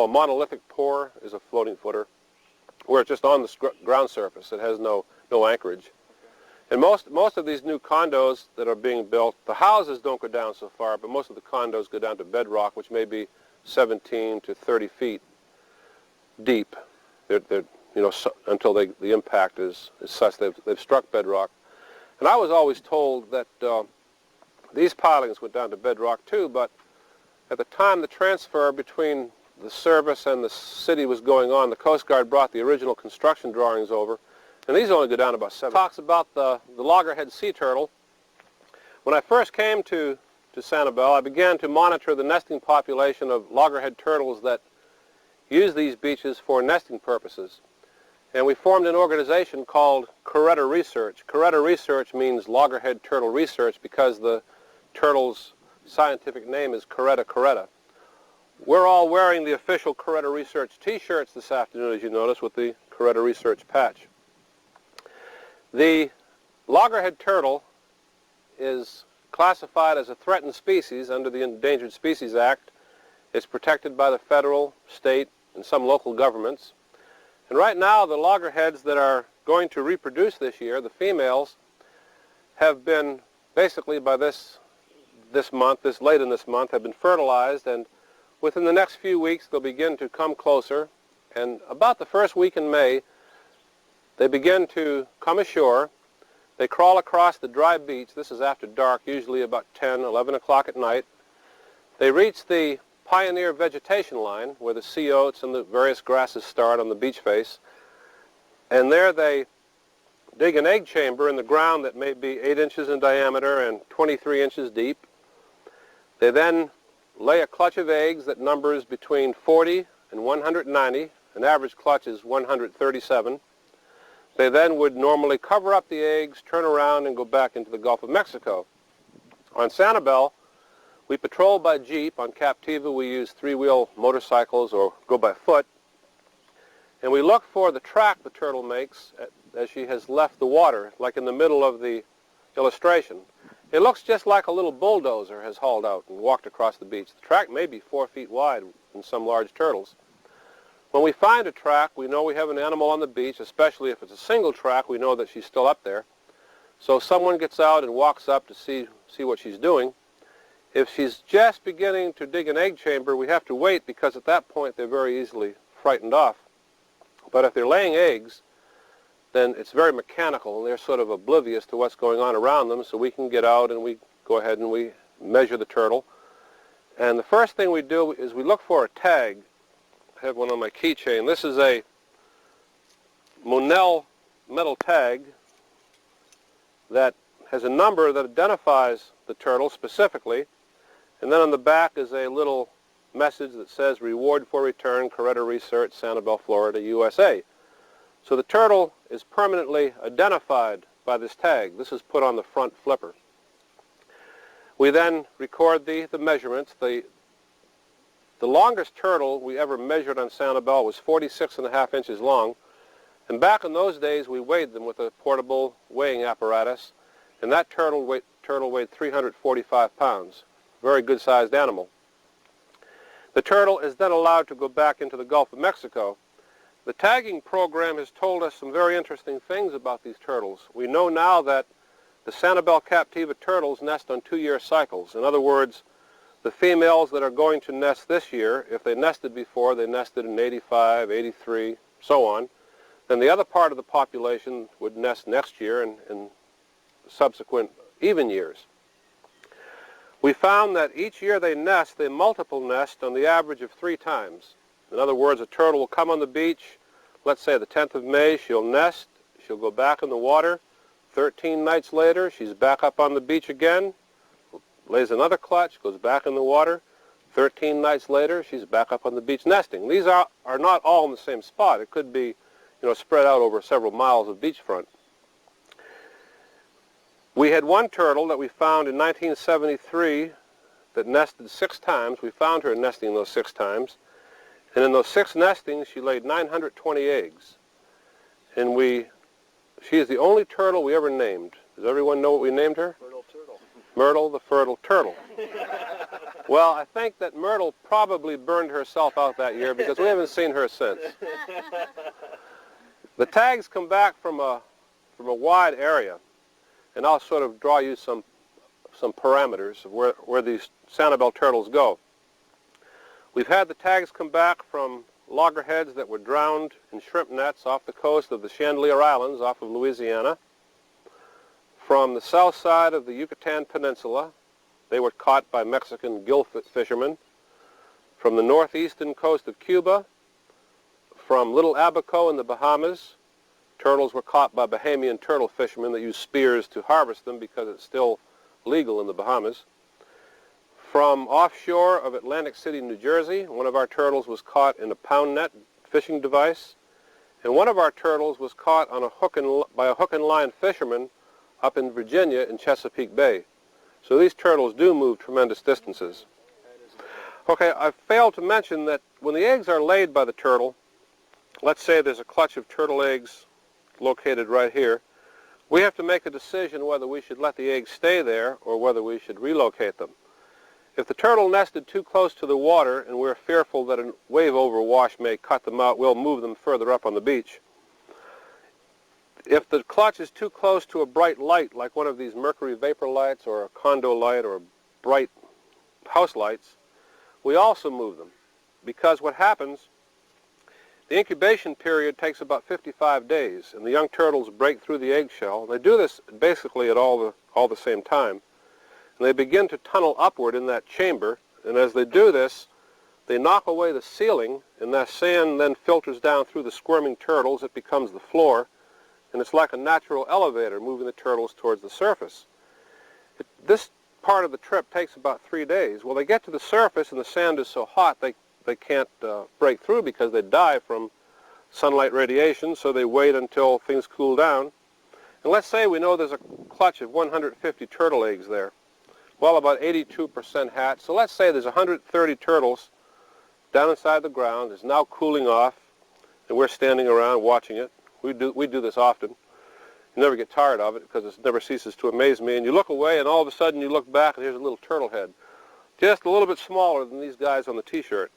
a monolithic pour is a floating footer, where it's just on the ground surface. It has no anchorage. And most of these new condos that are being built, the houses don't go down so far, but most of the condos go down to bedrock, which may be 17 to 30 feet deep. They're you know, until the impact is such they've struck bedrock. And I was always told that these pilings went down to bedrock too, but at the time the transfer between the service and the city was going on, the Coast Guard brought the original construction drawings over, And these only go down about 7. Talks about the loggerhead sea turtle. When I first came to Sanibel, I began to monitor the nesting population of loggerhead turtles that use these beaches for nesting purposes. And we formed an organization called Coretta Research. Coretta Research means loggerhead turtle research because the turtle's scientific name is Coretta coretta. We're all wearing the official Coretta Research t-shirts this afternoon, as you notice, with the Coretta Research patch. The loggerhead turtle is classified as a threatened species under the Endangered Species Act. It's protected by the federal, state, and some local governments. And right now, the loggerheads that are going to reproduce this year, the females, have been basically by this late in this month, have been fertilized, and within the next few weeks they'll begin to come closer, and about the first week in May they begin to come ashore. They crawl across the dry beach. This is after dark, usually about 10, 11 o'clock at night. They reach the pioneer vegetation line where the sea oats and the various grasses start on the beach face, and there they dig an egg chamber in the ground that may be 8 inches in diameter and 23 inches deep. They then lay a clutch of eggs that numbers between 40 and 190. An average clutch is 137. They then would normally cover up the eggs, turn around, and go back into the Gulf of Mexico. On Sanibel, we patrol by jeep. On Captiva, we use 3-wheel motorcycles or go by foot. And we look for the track the turtle makes as she has left the water, like in the middle of the illustration. It looks just like a little bulldozer has hauled out and walked across the beach. The track may be 4 feet wide in some large turtles. When we find a track, we know we have an animal on the beach, especially if it's a single track, we know that she's still up there. So someone gets out and walks up to see what she's doing. If she's just beginning to dig an egg chamber, we have to wait because at that point they're very easily frightened off. But if they're laying eggs, then it's very mechanical and they're sort of oblivious to what's going on around them, so we can get out and we go ahead and we measure the turtle. And the first thing we do is we look for a tag. I have one on my keychain. This is a Monell metal tag that has a number that identifies the turtle specifically, and then on the back is a little message that says "Reward for Return, Coretta Research, Sanibel, Florida, USA." So the turtle is permanently identified by this tag. This is put on the front flipper. We then record the measurements. The longest turtle we ever measured on Sanibel was 46.5 inches long, and back in those days we weighed them with a portable weighing apparatus, and that turtle weighed 345 pounds. Very good-sized animal. The turtle is then allowed to go back into the Gulf of Mexico. The tagging program has told us some very interesting things about these turtles. We know now that the Sanibel Captiva turtles nest on 2-year cycles. In other words, the females that are going to nest this year, if they nested before, they nested in 85, 83, so on. Then the other part of the population would nest next year and in subsequent even years. We found that each year they nest, they multiple nest on the average of 3 times. In other words, a turtle will come on the beach, let's say the 10th of May, she'll nest, she'll go back in the water. 13 nights later, she's back up on the beach again, lays another clutch, goes back in the water. 13 nights later, she's back up on the beach nesting. These are not all in the same spot. It could be, spread out over several miles of beachfront. We had one turtle that we found in 1973 that nested 6 times. We found her nesting those 6 times. And in those 6 nestings, she laid 920 eggs. And she is the only turtle we ever named. Does everyone know what we named her? Myrtle turtle. Myrtle the fertile turtle. Well, I think that Myrtle probably burned herself out that year because we haven't seen her since. The tags come back from a wide area, and I'll sort of draw you some parameters of where these Sanibel turtles go. We've had the tags come back from loggerheads that were drowned in shrimp nets off the coast of the Chandelier Islands off of Louisiana. From the south side of the Yucatan Peninsula, they were caught by Mexican gill fishermen. From the northeastern coast of Cuba, from Little Abaco in the Bahamas, Turtles were caught by Bahamian turtle fishermen that use spears to harvest them because it's still legal in the Bahamas. From offshore of Atlantic City, New Jersey, one of our turtles was caught in a pound net fishing device, and one of our turtles was caught on by a hook and line fisherman up in Virginia in Chesapeake Bay. So these turtles do move tremendous distances. Okay, I failed to mention that when the eggs are laid by the turtle, let's say there's a clutch of turtle eggs located right here, we have to make a decision whether we should let the eggs stay there or whether we should relocate them. If the turtle nested too close to the water and we're fearful that a wave overwash may cut them out, we'll move them further up on the beach. If the clutch is too close to a bright light, like one of these mercury vapor lights or a condo light or bright house lights, we also move them. Because what happens, the incubation period takes about 55 days, and the young turtles break through the eggshell. They do this basically at all the same time. And they begin to tunnel upward in that chamber, and as they do this, they knock away the ceiling, and that sand then filters down through the squirming turtles. It becomes the floor, and it's like a natural elevator moving the turtles towards the surface. This part of the trip takes about 3 days. Well, they get to the surface, and the sand is so hot they can't break through because they die from sunlight radiation, so they wait until things cool down. And let's say we know there's a clutch of 150 turtle eggs there. Well, about 82% hatch. So let's say there's 130 turtles down inside the ground. It's now cooling off, and we're standing around watching it. We do this often. You never get tired of it because it never ceases to amaze me. And you look away, and all of a sudden you look back, and here's a little turtle head, just a little bit smaller than these guys on the T-shirt.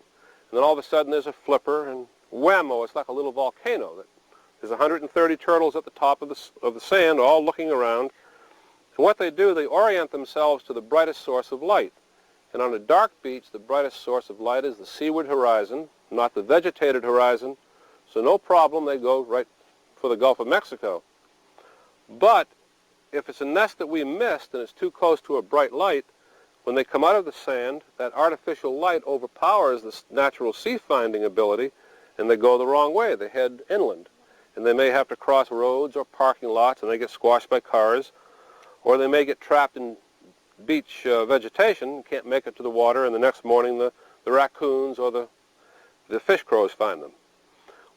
And then all of a sudden there's a flipper, and whammo, it's like a little volcano. There's 130 turtles at the top of the sand, all looking around. And what they do, they orient themselves to the brightest source of light. And on a dark beach, the brightest source of light is the seaward horizon, not the vegetated horizon. So no problem, they go right for the Gulf of Mexico. But if it's a nest that we missed and it's too close to a bright light, when they come out of the sand, that artificial light overpowers the natural sea-finding ability, and they go the wrong way. They head inland. And they may have to cross roads or parking lots, and they get squashed by cars, or they may get trapped in beach vegetation, can't make it to the water, and the next morning the raccoons or the fish crows find them.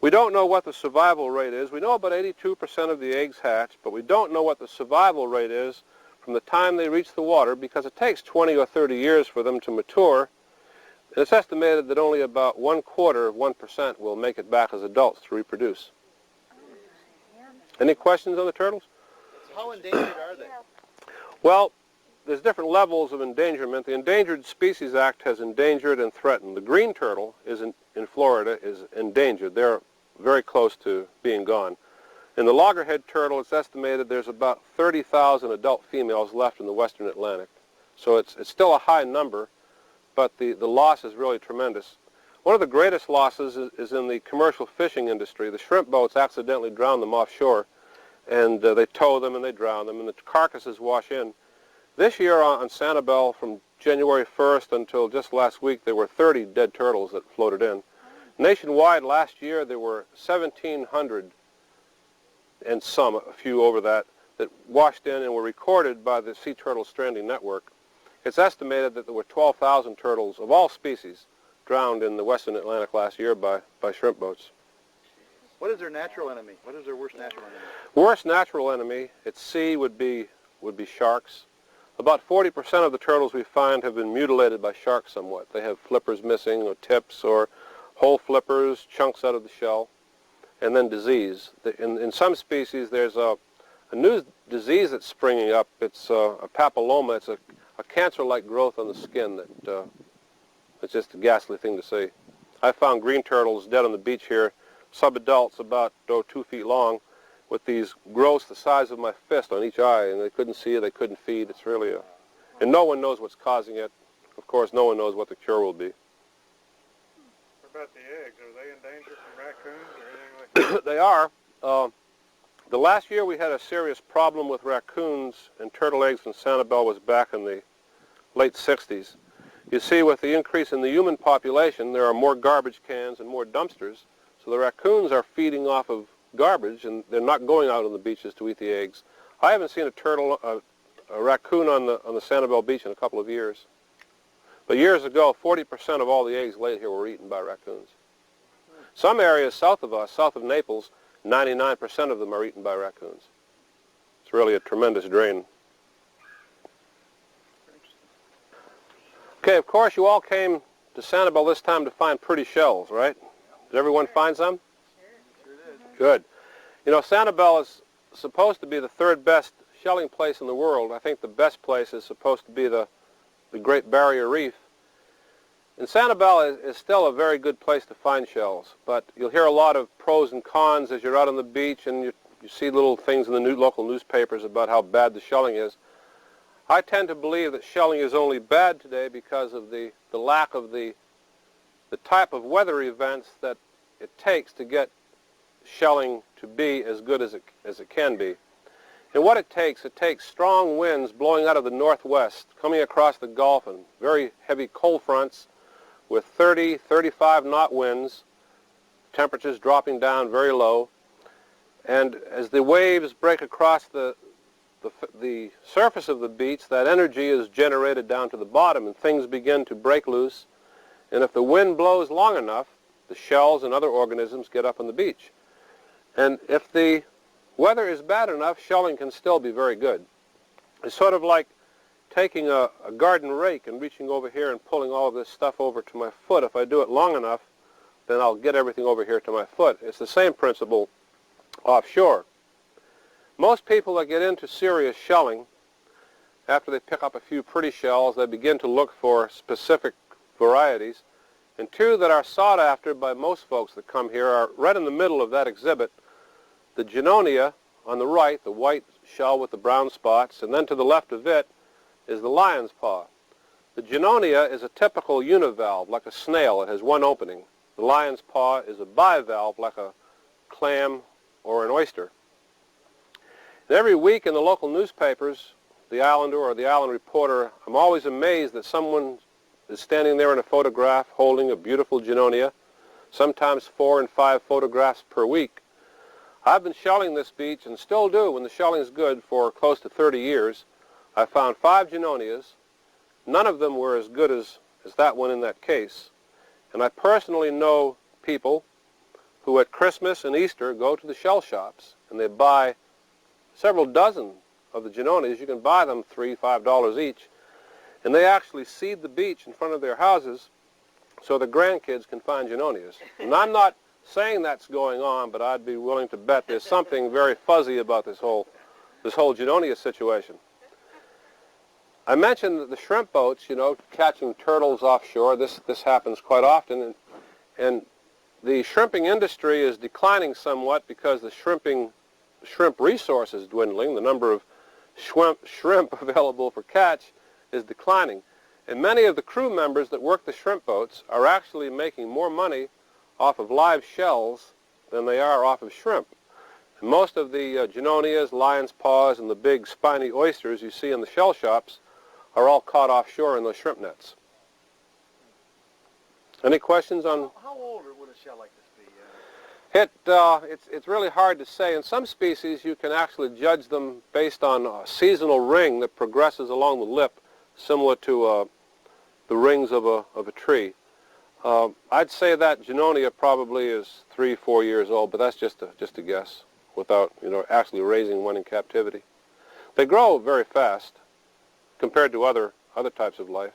We don't know what the survival rate is. We know about 82% of the eggs hatch, but we don't know what the survival rate is from the time they reach the water, because it takes 20 or 30 years for them to mature. And it's estimated that only about 1/4% will make it back as adults to reproduce. Any questions on the turtles? How endangered are they? Well, there's different levels of endangerment. The Endangered Species Act has endangered and threatened. The green turtle is in Florida is endangered. They're very close to being gone. In the loggerhead turtle, it's estimated there's about 30,000 adult females left in the western Atlantic. So it's still a high number, but the loss is really tremendous. One of the greatest losses is in the commercial fishing industry. The shrimp boats accidentally drown them offshore, and they tow them and they drown them, and the carcasses wash in. This year on Sanibel, from January 1st until just last week, there were 30 dead turtles that floated in. Nationwide last year, there were 1,700 and some, a few over that washed in and were recorded by the Sea Turtle Stranding Network. It's estimated that there were 12,000 turtles of all species drowned in the western Atlantic last year by shrimp boats. What is their natural enemy? What is their worst natural enemy? Worst natural enemy at sea would be sharks. About 40% of the turtles we find have been mutilated by sharks somewhat. They have flippers missing, or tips, or whole flippers, chunks out of the shell, and then disease. In some species, there's a new disease that's springing up. It's a papilloma. It's a cancer-like growth on the skin that it's just a ghastly thing to see. I found green turtles dead on the beach here, subadults about 2 feet long, with these growths the size of my fist on each eye, and they couldn't see it, they couldn't feed. It's really and no one knows what's causing it. Of course, no one knows what the cure will be. What about the eggs? Are they in danger from raccoons or anything like that? They are. The last year we had a serious problem with raccoons and turtle eggs in Sanibel was back in the late 60s. You see, with the increase in the human population, there are more garbage cans and more dumpsters, so the raccoons are feeding off of garbage, and they're not going out on the beaches to eat the eggs. I haven't seen a turtle, a raccoon on the Sanibel beach in a couple of years. But years ago, 40% of all the eggs laid here were eaten by raccoons. Some areas south of us, south of Naples, 99% of them are eaten by raccoons. It's really a tremendous drain. Okay, of course, you all came to Sanibel this time to find pretty shells, right? Did everyone find some? Sure did. Good. You know, Sanibel is supposed to be the third best shelling place in the world. I think the best place is supposed to be the Great Barrier Reef. And Sanibel is still a very good place to find shells, but you'll hear a lot of pros and cons as you're out on the beach, and you see little things in the local newspapers about how bad the shelling is. I tend to believe that shelling is only bad today because of the lack of the type of weather events that it takes to get shelling to be as good as it can be. And what it takes strong winds blowing out of the northwest, coming across the Gulf, and very heavy cold fronts with 30, 35 knot winds, temperatures dropping down very low. And as the waves break across the surface of the beach, that energy is generated down to the bottom, and things begin to break loose. And if the wind blows long enough, the shells and other organisms get up on the beach. And if the weather is bad enough, shelling can still be very good. It's sort of like taking a garden rake and reaching over here and pulling all of this stuff over to my foot. If I do it long enough, then I'll get everything over here to my foot. It's the same principle offshore. Most people that get into serious shelling, after they pick up a few pretty shells, they begin to look for specific varieties. And two that are sought after by most folks that come here are right in the middle of that exhibit. The Junonia on the right, the white shell with the brown spots, and then to the left of it is the lion's paw. The Junonia is a typical univalve, like a snail. It has one opening. The lion's paw is a bivalve, like a clam or an oyster. And every week in the local newspapers, the Islander or the Island Reporter, I'm always amazed that someone is standing there in a photograph holding a beautiful Junonia, sometimes 4 and 5 photographs per week. I've been shelling this beach, and still do when the shelling is good, for close to 30 years. I found 5 Junonias. None of them were as good as that one in that case. And I personally know people who at Christmas and Easter go to the shell shops and they buy several dozen of the Junonias. You can buy them $3, $5 each. And they actually seed the beach in front of their houses so the grandkids can find Junonias. And I'm not saying that's going on, but I'd be willing to bet there's something very fuzzy about this whole Junonia situation. I mentioned the shrimp boats, you know, catching turtles offshore. This happens quite often, and the shrimping industry is declining somewhat because the shrimp resource is dwindling. The number of shrimp available for catch is declining. And many of the crew members that work the shrimp boats are actually making more money off of live shells than they are off of shrimp. And most of the Junonias, lion's paws, and the big spiny oysters you see in the shell shops are all caught offshore in those shrimp nets. Any questions on? How old would a shell like this be? It's really hard to say. In some species, you can actually judge them based on a seasonal ring that progresses along the lip, similar to the rings of a tree. I'd say that Junonia probably is 3, 4 years old, but that's just a guess, without actually raising one in captivity. They grow very fast compared to other types of life.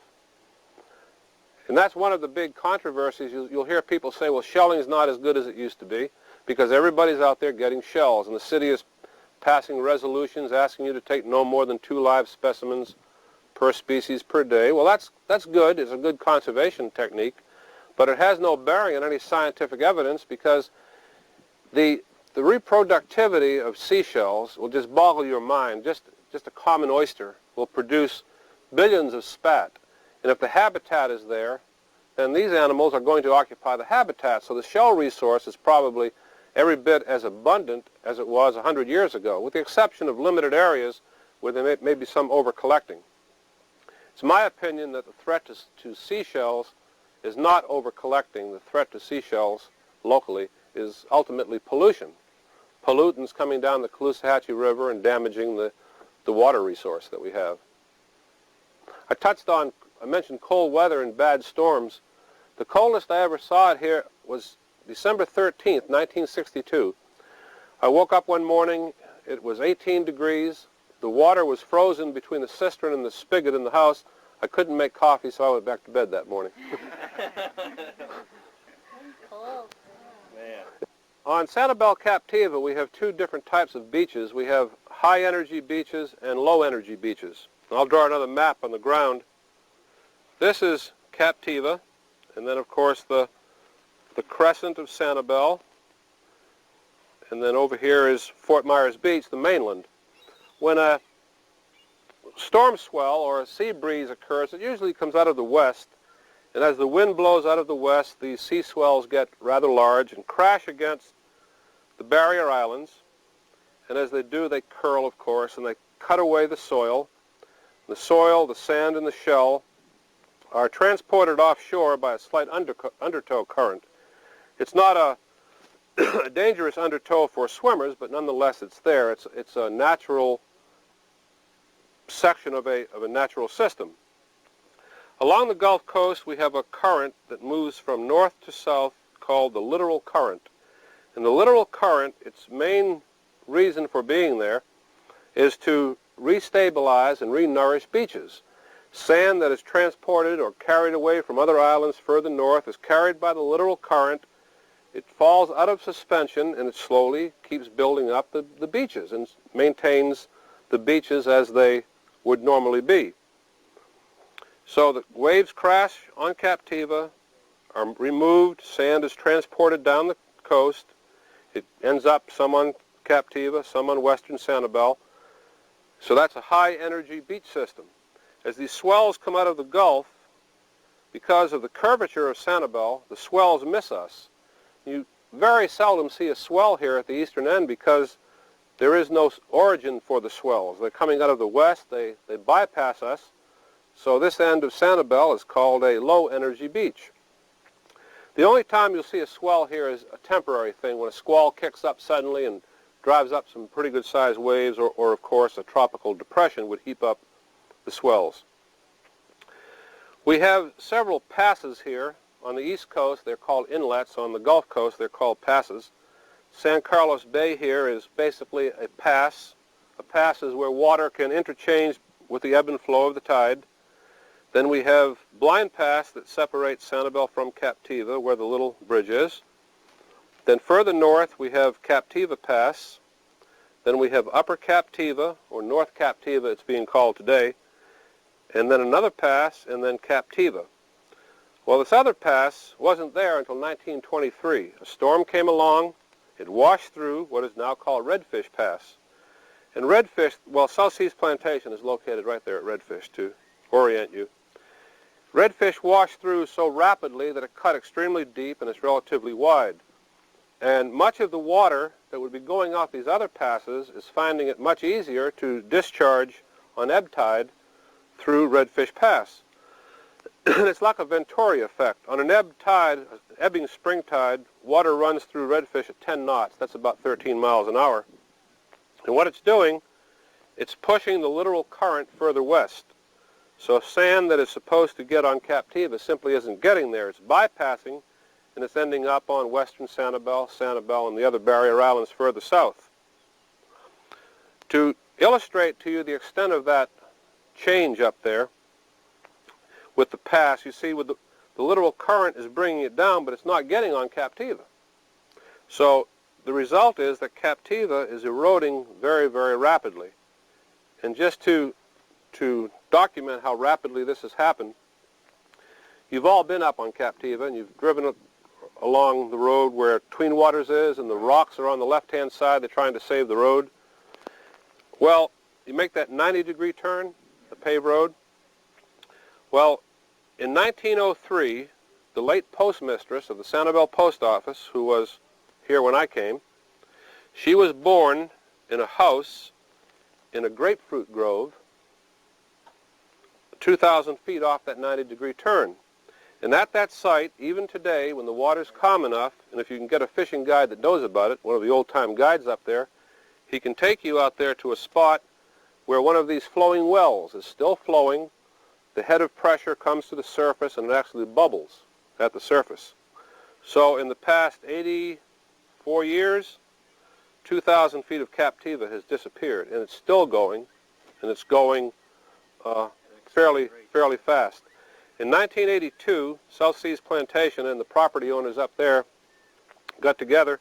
And that's one of the big controversies. You'll hear people say, well, shelling is not as good as it used to be because everybody's out there getting shells, and the city is passing resolutions asking you to take no more than 2 live specimens per species per day. Well, that's good. It's a good conservation technique, but it has no bearing on any scientific evidence because the reproductivity of seashells will just boggle your mind. Just a common oyster will produce billions of spat. And if the habitat is there, then these animals are going to occupy the habitat. So the shell resource is probably every bit as abundant as it was 100 years ago, with the exception of limited areas where there may be some over-collecting. It's my opinion that the threat to seashells is not over-collecting. The threat to seashells locally is ultimately pollution. pollutants coming down the Caloosahatchee River and damaging the water resource that we have. I mentioned cold weather and bad storms. The coldest I ever saw it here was December 13th, 1962. I woke up one morning, it was 18 degrees, the water was frozen between the cistern and the spigot in the house. I couldn't make coffee, so I went back to bed that morning. Cold. Man. On Sanibel Captiva, we have two different types of beaches. We have high-energy beaches and low-energy beaches. And I'll draw another map on the ground. This is Captiva, and then, of course, the crescent of Sanibel. And then over here is Fort Myers Beach, the mainland. When a storm swell or a sea breeze occurs, it usually comes out of the west. And as the wind blows out of the west, these sea swells get rather large and crash against the barrier islands. And as they do, they curl, of course, and they cut away the soil. The soil, the sand, and the shell are transported offshore by a slight undertow current. It's not a dangerous undertow for swimmers, but nonetheless it's there. It's a natural section of a natural system. Along the Gulf Coast we have a current that moves from north to south called the littoral current. And the littoral current, its main reason for being there is to restabilize and re-nourish beaches. Sand that is transported or carried away from other islands further north is carried by the littoral current. It falls out of suspension and it slowly keeps building up the beaches and maintains the beaches as they would normally be. So the waves crash on Captiva, are removed, sand is transported down the coast. It ends up some on Captiva, some on western Sanibel. So that's a high-energy beach system. As these swells come out of the Gulf, because of the curvature of Sanibel, the swells miss us. You very seldom see a swell here at the eastern end because there is no origin for the swells. They're coming out of the west, they bypass us. So this end of Sanibel is called a low-energy beach. The only time you'll see a swell here is a temporary thing, when a squall kicks up suddenly and drives up some pretty good-sized waves, or of course a tropical depression would heap up the swells. We have several passes here. On the east coast they're called inlets. On the Gulf Coast they're called passes. San Carlos Bay here is basically a pass. A pass is where water can interchange with the ebb and flow of the tide. Then we have Blind Pass that separates Sanibel from Captiva, where the little bridge is. Then further north we have Captiva Pass. Then we have Upper Captiva, or North Captiva it's being called today. And then another pass, and then Captiva. Well, this other pass wasn't there until 1923. A storm came along. It washed through what is now called Redfish Pass. And Redfish, well, South Seas Plantation is located right there at Redfish, to orient you. Redfish washed through so rapidly that it cut extremely deep and it's relatively wide. And much of the water that would be going off these other passes is finding it much easier to discharge on ebb tide through Redfish Pass. It's like a Venturi effect. On an ebb tide, ebbing spring tide, water runs through Redfish at 10 knots. That's about 13 miles an hour. And what it's doing, it's pushing the littoral current further west. So sand that is supposed to get on Captiva simply isn't getting there. It's bypassing, and it's ending up on western Sanibel, and the other barrier islands further south. To illustrate to you the extent of that change up there with the pass, you see with the littoral current is bringing it down, but it's not getting on Captiva. So the result is that Captiva is eroding very, very rapidly. And just to document how rapidly this has happened, you've all been up on Captiva and you've driven along the road where Tween Waters is, and the rocks are on the left-hand side. They're trying to save the road. Well, you make that 90-degree turn, the paved road. Well, in 1903, the late postmistress of the Sanibel Post Office, who was here when I came, she was born in a house in a grapefruit grove 2,000 feet off that 90-degree turn. And at that site, even today, when the water's calm enough, and if you can get a fishing guide that knows about it, one of the old-time guides up there, he can take you out there to a spot where one of these flowing wells is still flowing. The head of pressure comes to the surface and it actually bubbles at the surface. So in the past 84 years, 2,000 feet of Captiva has disappeared, and it's still going, and it's going fairly fast. In 1982, South Seas Plantation and the property owners up there got together,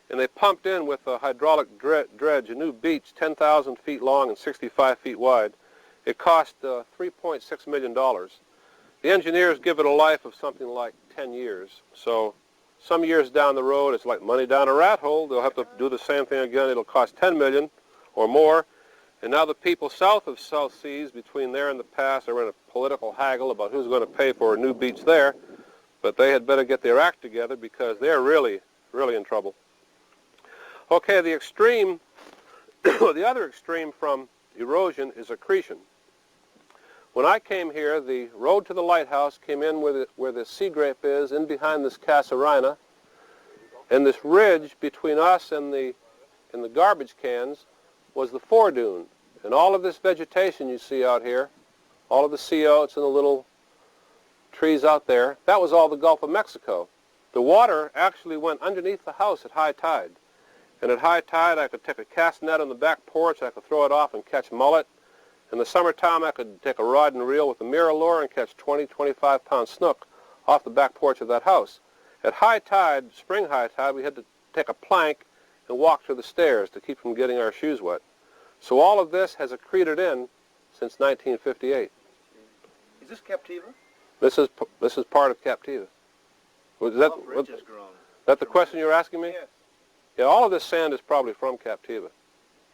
and they pumped in with a hydraulic dredge a new beach 10,000 feet long and 65 feet wide. It cost $3.6 million. The engineers give it a life of something like 10 years. So some years down the road, it's like money down a rat hole. They'll have to do the same thing again. It'll cost $10 million or more. And now the people south of South Seas, between there and the pass, are in a political haggle about who's going to pay for a new beach there. But they had better get their act together because they're really in trouble. Okay, the extreme, the other extreme from erosion is accretion. When I came here, the road to the lighthouse came in where the sea grape is, in behind this casuarina, and this ridge between us and the garbage cans was the foredune. And all of this vegetation you see out here, all of the sea oats and the little trees out there, that was all the Gulf of Mexico. The water actually went underneath the house at high tide. And at high tide, I could take a cast net on the back porch, I could throw it off and catch mullet. In the summertime, I could take a rod and reel with a mirror lure and catch 20, 25-pound snook off the back porch of that house. At high tide, spring high tide, we had to take a plank and walk to the stairs to keep from getting our shoes wet. So all of this has accreted in since 1958. Is this Captiva? This is part of Captiva. Was that the question you were asking me? Yes. Yeah, all of this sand is probably from Captiva.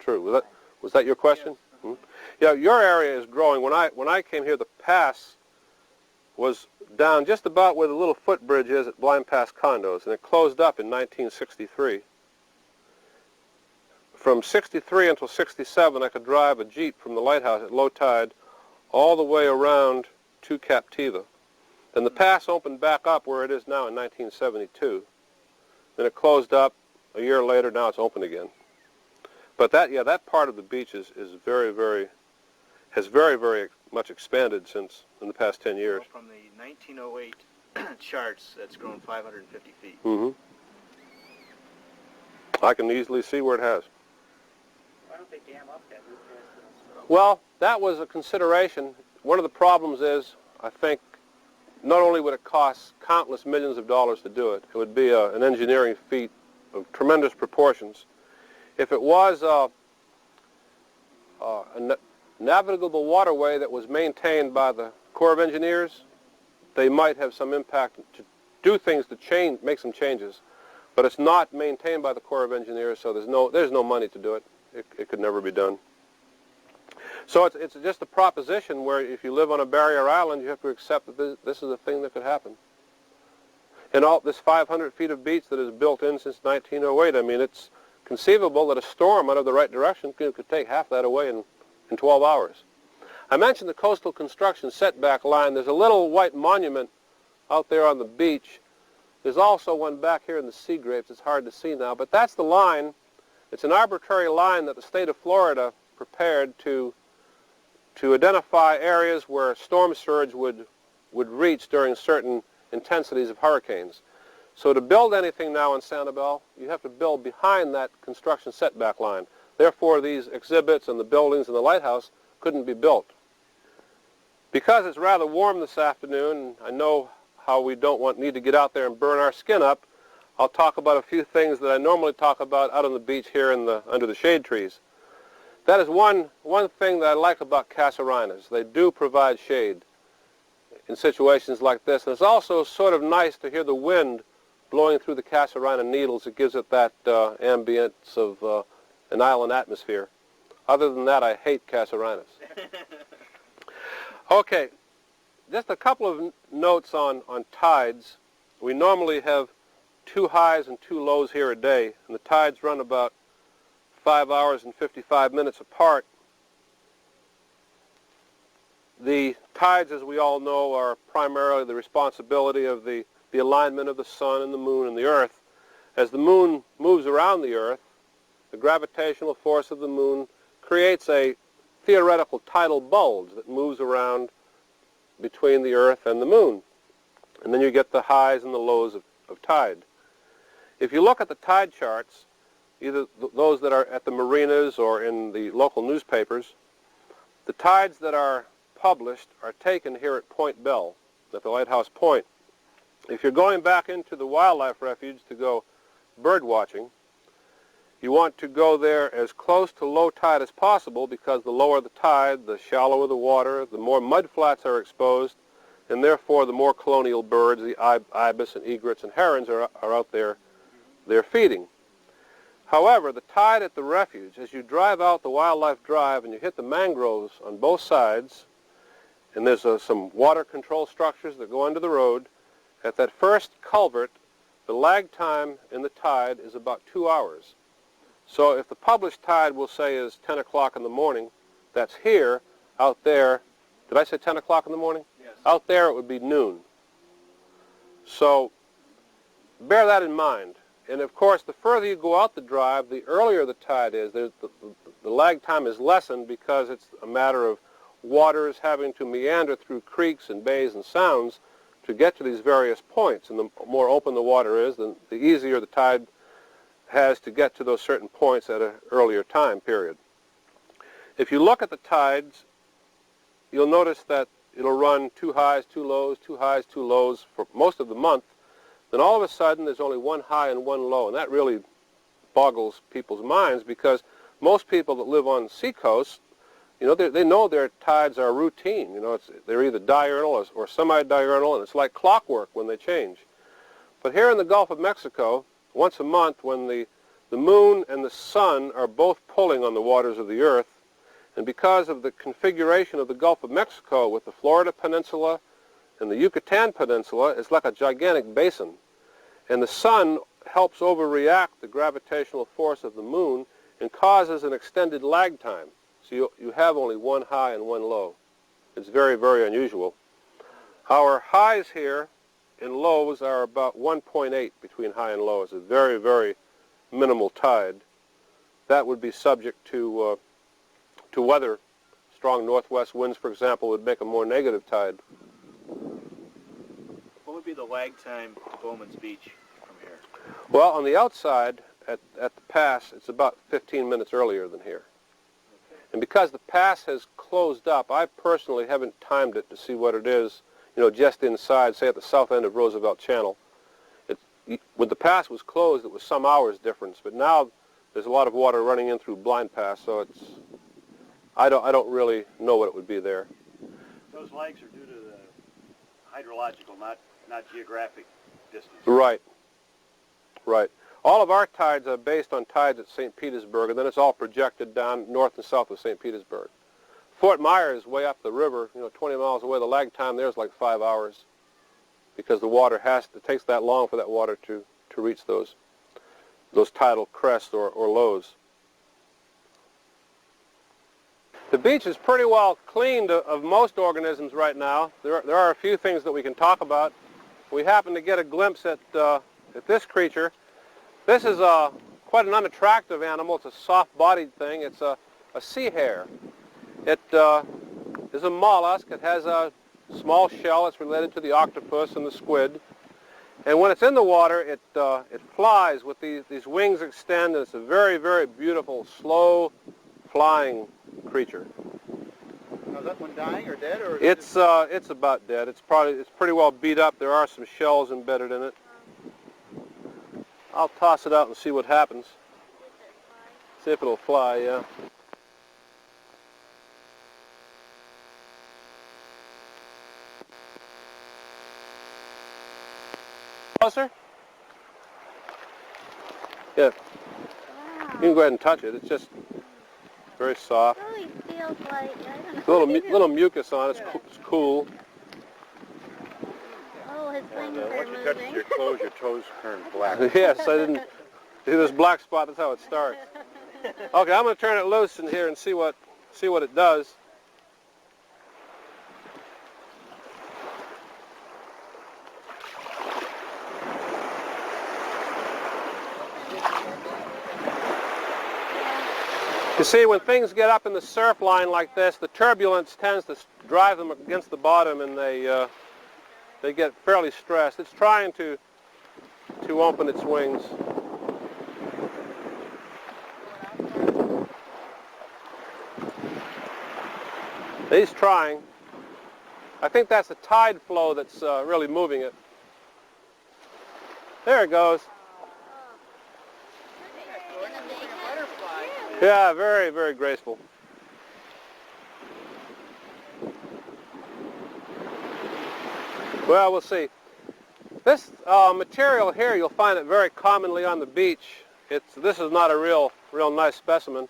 True. Was that your question? Yes. Hmm? Yeah, your area is growing. When I came here, the pass was down just about where the little footbridge is at Blind Pass Condos, and it closed up in 1963. From 63 until 67, I could drive a Jeep from the lighthouse at low tide all the way around to Captiva. Then the pass opened back up where it is now in 1972. Then it closed up a year later. Now it's open again. But that part of the beach is very much expanded since in the past 10 years. Well, from the 1908 charts, that's grown 550 feet. Mm-hmm. I can easily see where it has. Why don't they dam up that root pass? Well, that was a consideration. One of the problems is, I think, not only would it cost countless millions of dollars to do it, it would be an engineering feat of tremendous proportions. If it was a navigable waterway that was maintained by the Corps of Engineers, they might have some impact to do things to make some changes. But it's not maintained by the Corps of Engineers, so there's no money to do it. It could never be done. So it's just a proposition where if you live on a barrier island, you have to accept that this is a thing that could happen. And all this 500 feet of beach that is built in since 1908, I mean, it's conceivable that a storm out of the right direction could take half that away in 12 hours. I mentioned the coastal construction setback line. There's a little white monument out there on the beach. There's also one back here in the sea grapes. It's hard to see now, but that's the line. It's an arbitrary line that the state of Florida prepared to identify areas where storm surge would reach during certain intensities of hurricanes. So to build anything now in Sanibel, you have to build behind that construction setback line. Therefore, these exhibits and the buildings and the lighthouse couldn't be built. Because it's rather warm this afternoon, I know how we don't need to get out there and burn our skin up, I'll talk about a few things that I normally talk about out on the beach here under the shade trees. That is one thing that I like about casuarinas. They do provide shade in situations like this. And it's also sort of nice to hear the wind blowing through the casuarina needles. It gives it that ambience of an island atmosphere. Other than that, I hate casuarinas. Okay, just a couple of notes on tides. We normally have 2 highs and 2 lows here a day, and the tides run about 5 hours and 55 minutes apart. The tides, as we all know, are primarily the responsibility of the alignment of the sun and the moon and the earth. As the moon moves around the earth, the gravitational force of the moon creates a theoretical tidal bulge that moves around between the earth and the moon. And then you get the highs and the lows of tide. If you look at the tide charts, either those that are at the marinas or in the local newspapers, the tides that are published are taken here at Point Bell, at the Lighthouse Point. If you're going back into the wildlife refuge to go bird watching, you want to go there as close to low tide as possible, because the lower the tide, the shallower the water, the more mud flats are exposed, and therefore the more colonial birds, the ibis and egrets and herons, are out there, they're feeding. However, the tide at the refuge, as you drive out the wildlife drive and you hit the mangroves on both sides, and there's some water control structures that go under the road, at that first culvert, the lag time in the tide is about 2 hours. So if the published tide, we'll say, is 10 o'clock in the morning, that's here. Out there, did I say 10 o'clock in the morning? Yes. Out there it would be noon. So bear that in mind. And of course, the further you go out the drive, the earlier the tide is. The lag time is lessened because it's a matter of waters having to meander through creeks and bays and sounds to get to these various points. And the more open the water is, the easier the tide has to get to those certain points at an earlier time period. If you look at the tides, you'll notice that it'll run 2 highs, 2 lows, 2 highs, 2 lows for most of the month. Then all of a sudden there's only 1 high and 1 low, and that really boggles people's minds, because most people that live on seacoasts, you know, they know their tides are routine. You know, they're either diurnal or semi-diurnal, and it's like clockwork when they change. But here in the Gulf of Mexico, once a month, when the moon and the sun are both pulling on the waters of the earth, and because of the configuration of the Gulf of Mexico with the Florida Peninsula and the Yucatan Peninsula, it's like a gigantic basin. And the sun helps overreact the gravitational force of the moon and causes an extended lag time. So you have only 1 high and 1 low. It's very, very unusual. Our highs here and lows are about 1.8 between high and low. It's a very, very minimal tide. That would be subject to weather. Strong northwest winds, for example, would make a more negative tide. What would be the lag time to Bowman's Beach from here? Well, on the outside, at the pass, it's about 15 minutes earlier than here. And because the pass has closed up, I personally haven't timed it to see what it is, you know, just inside, say at the south end of Roosevelt Channel. When the pass was closed, it was some hours difference, but now there's a lot of water running in through Blind Pass, so I don't really know what it would be there. Those lags are due to the hydrological, not geographic distance. Right. Right. All of our tides are based on tides at St. Petersburg, and then it's all projected down north and south of St. Petersburg. Fort Myers, way up the river, you know, 20 miles away, the lag time there is like 5 hours, because the water it takes that long for that water to reach those tidal crests or lows. The beach is pretty well cleaned of most organisms right now. There are a few things that we can talk about. We happen to get a glimpse at this creature. This is quite an unattractive animal. It's a soft-bodied thing. It's a sea hare. It is a mollusk. It has a small shell. It's related to the octopus and the squid. And when it's in the water, it flies with these wings extend, and it's a very, very beautiful, slow-flying creature. Now, is that one dying or dead, or? It's about dead. It's pretty well beat up. There are some shells embedded in it. I'll toss it out and see what happens. See if it'll fly, yeah. Closer? Yeah. Wow. You can go ahead and touch it. It's just very soft. It really feels like, I don't know. Little mucus on it. It's cool. Oh, his wings are Once you touch moving. your clothes, your toes turn black. Yes, I didn't see this black spot. That's how it starts. Okay, I'm going to turn it loose in here and see what it does. You see, when things get up in the surf line like this, the turbulence tends to drive them against the bottom, and they get fairly stressed. It's trying to open its wings. He's trying. I think that's the tide flow that's really moving it. There it goes. Yeah, very, very graceful. Well, we'll see. This material here, you'll find it very commonly on the beach. This is not a real nice specimen.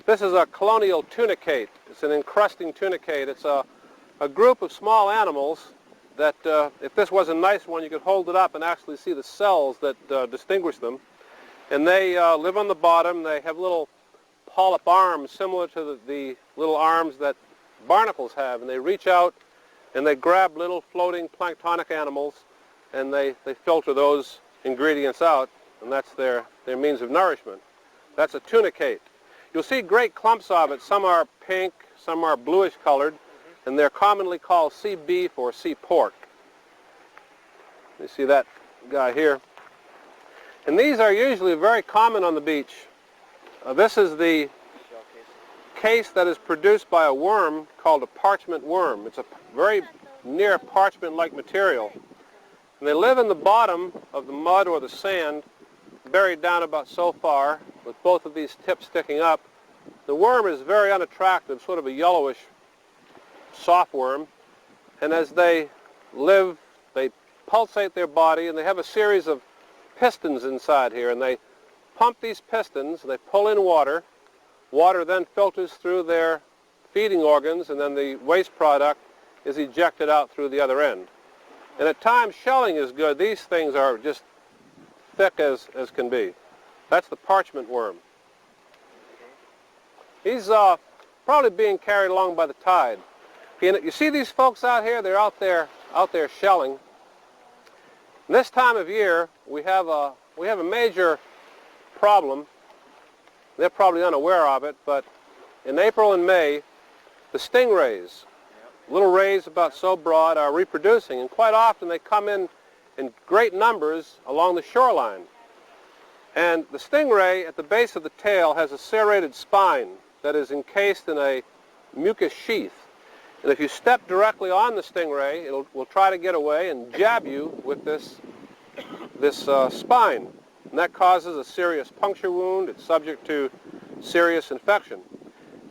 This is a colonial tunicate. It's an encrusting tunicate. It's a group of small animals that, if this was a nice one, you could hold it up and actually see the cells that distinguish them. And they live on the bottom. They have little polyp arms similar to the little arms that barnacles have, and they reach out and they grab little floating planktonic animals, and they filter those ingredients out, and that's their means of nourishment. That's a tunicate. You'll see great clumps of it. Some are pink, some are bluish colored, and they're commonly called sea beef or sea pork. You see that guy here. And these are usually very common on the beach. This is the case that is produced by a worm called a parchment worm. It's a very near parchment-like material. And they live in the bottom of the mud or the sand, buried down about so far, with both of these tips sticking up. The worm is very unattractive, sort of a yellowish soft worm. And as they live, they pulsate their body, and they have a series of pistons inside here, and they pump these pistons, they pull in water. Water then filters through their feeding organs, and then the waste product is ejected out through the other end. And at times shelling is good. These things are just thick as can be. That's the parchment worm. He's probably being carried along by the tide. You see these folks out here? They're out there shelling. And this time of year, we have a major problem. They're probably unaware of it, but in April and May, the stingrays, little rays about so broad, are reproducing, and quite often they come in great numbers along the shoreline. And the stingray at the base of the tail has a serrated spine that is encased in a mucus sheath. And if you step directly on the stingray, it will try to get away and jab you with this spine. And that causes a serious puncture wound. It's subject to serious infection.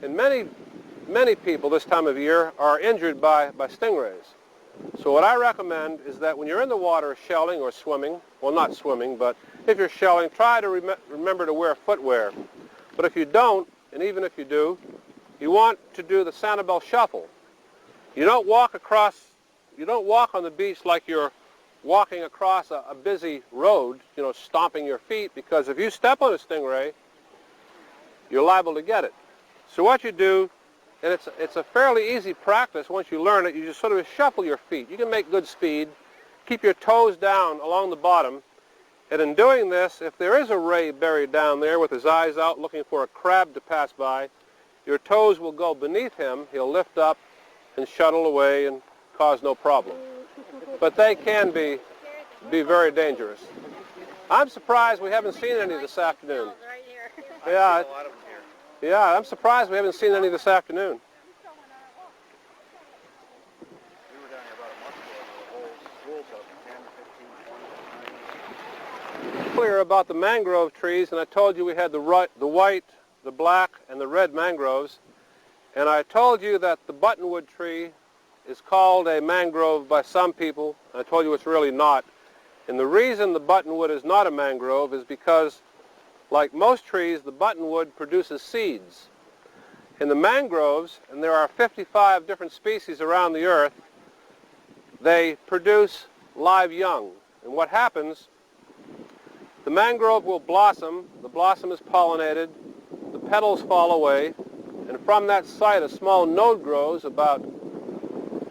And many people this time of year are injured by stingrays. So what I recommend is that when you're in the water shelling or swimming, well, not swimming, but if you're shelling, try to remember to wear footwear. But if you don't, and even if you do, you want to do the Sanibel shuffle. You don't walk on the beach like you're walking across a busy road, stomping your feet, because if you step on a stingray, you're liable to get it. So what you do, and it's a fairly easy practice once you learn it, you just sort of shuffle your feet. You can make good speed, keep your toes down along the bottom, and in doing this, if there is a ray buried down there with his eyes out looking for a crab to pass by, your toes will go beneath him, he'll lift up and shuttle away and cause no problem. But they can be very dangerous. I'm surprised we haven't seen any this afternoon. Yeah, I'm surprised we haven't seen any this afternoon. We were down here about a month ago, and the whole schools up 10, 15, 20. Earlier about the mangrove trees, and I told you we had the white, the black, and the red mangroves. And I told you that the buttonwood tree is called a mangrove by some people. I told you it's really not. And the reason the buttonwood is not a mangrove is because, like most trees, the buttonwood produces seeds. In the mangroves, and there are 55 different species around the earth, they produce live young. And what happens, the mangrove will blossom, the blossom is pollinated, the petals fall away, and from that site a small node grows about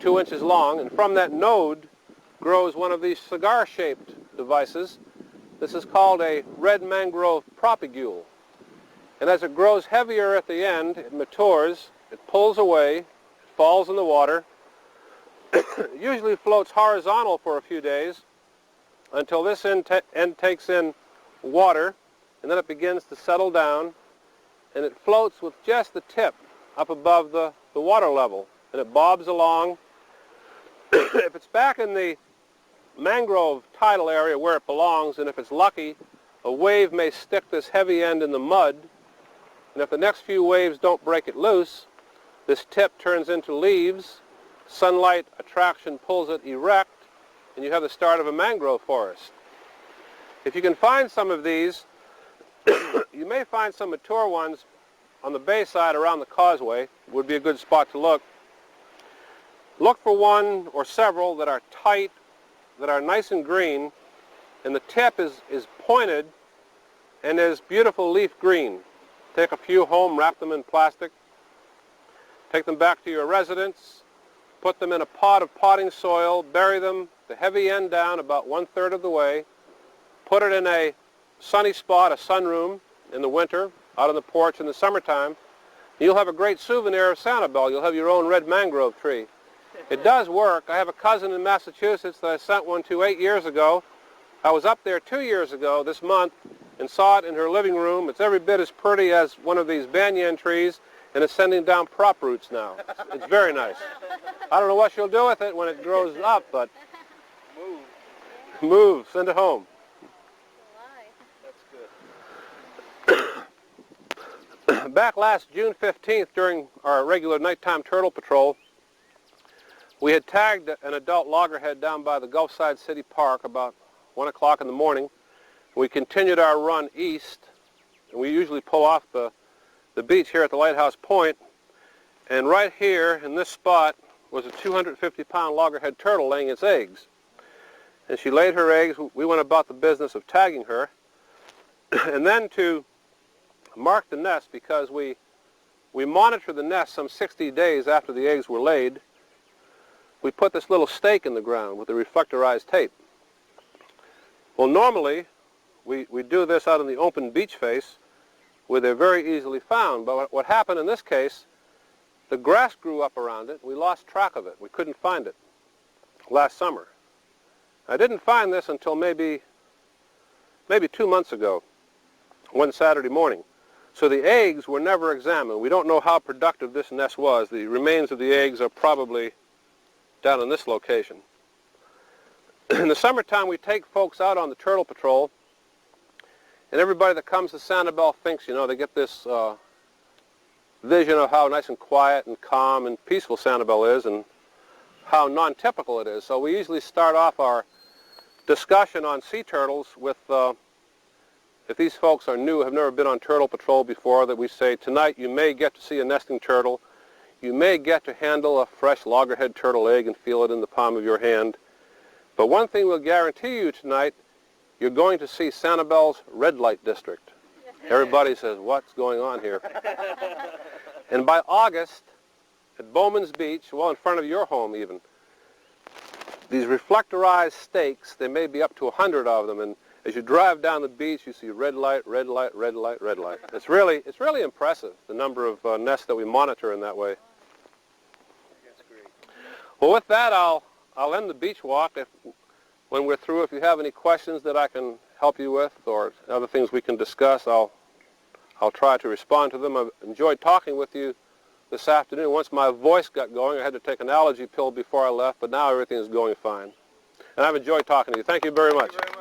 2 inches long, and from that node grows one of these cigar-shaped devices. This is called a red mangrove propagule. And as it grows heavier at the end, it matures, it pulls away, falls in the water. It usually floats horizontal for a few days until this end takes in water, and then it begins to settle down, and it floats with just the tip up above the water level, and it bobs along. If it's back in the mangrove tidal area where it belongs, and if it's lucky, a wave may stick this heavy end in the mud, and if the next few waves don't break it loose, this tip turns into leaves, sunlight attraction pulls it erect, and you have the start of a mangrove forest. If you can find some of these, you may find some mature ones on the bay side around the causeway. Would be a good spot to look. Look for one or several that are tight, that are nice and green, and the tip is pointed and is beautiful leaf green. Take a few home, wrap them in plastic, take them back to your residence, put them in a pot of potting soil, bury them, the heavy end down about 1/3 of the way, put it in a sunny spot, a sunroom in the winter, out on the porch in the summertime. You'll have a great souvenir of Sanibel. You'll have your own red mangrove tree. It does work. I have a cousin in Massachusetts that I sent one to 8 years ago. I was up there 2 years ago this month and saw it in her living room. It's every bit as pretty as one of these banyan trees, and it's sending down prop roots now. It's very nice. I don't know what she'll do with it when it grows up, but move, send it home. Back last June 15th during our regular nighttime turtle patrol, we had tagged an adult loggerhead down by the Gulfside City Park about 1 o'clock in the morning. We continued our run east, and we usually pull off the beach here at the Lighthouse Point, and right here in this spot was a 250-pound loggerhead turtle laying its eggs. And she laid her eggs. We went about the business of tagging her, and then to mark the nest, because we monitor the nest some 60 days after the eggs were laid, we put this little stake in the ground with the reflectorized tape. Well, normally we do this out in the open beach face where they're very easily found, but what happened in this case, the grass grew up around it. We lost track of it. We couldn't find it last summer. I didn't find this until maybe 2 months ago, one Saturday morning. So the eggs were never examined. We don't know how productive this nest was. The remains of the eggs are probably down in this location. In the summertime, we take folks out on the turtle patrol, and everybody that comes to Sanibel thinks, you know, they get this vision of how nice and quiet and calm and peaceful Sanibel is and how non-typical it is. So we usually start off our discussion on sea turtles with, if these folks are new, have never been on turtle patrol before, that we say, tonight you may get to see a nesting turtle. You may get to handle a fresh loggerhead turtle egg and feel it in the palm of your hand. But one thing we'll guarantee you tonight, you're going to see Sanibel's red light district. Everybody says, what's going on here? And by August, at Bowman's Beach, well, in front of your home even, these reflectorized stakes, there may be up to 100 of them, and as you drive down the beach, you see red light, red light, red light, red light. It's really impressive, the number of nests that we monitor in that way. That's great. Well, with that, I'll end the beach walk. When we're through, if you have any questions that I can help you with or other things we can discuss, I'll try to respond to them. I've enjoyed talking with you this afternoon. Once my voice got going, I had to take an allergy pill before I left, but now everything is going fine. And I've enjoyed talking to you. Thank you very much. Thank you very much.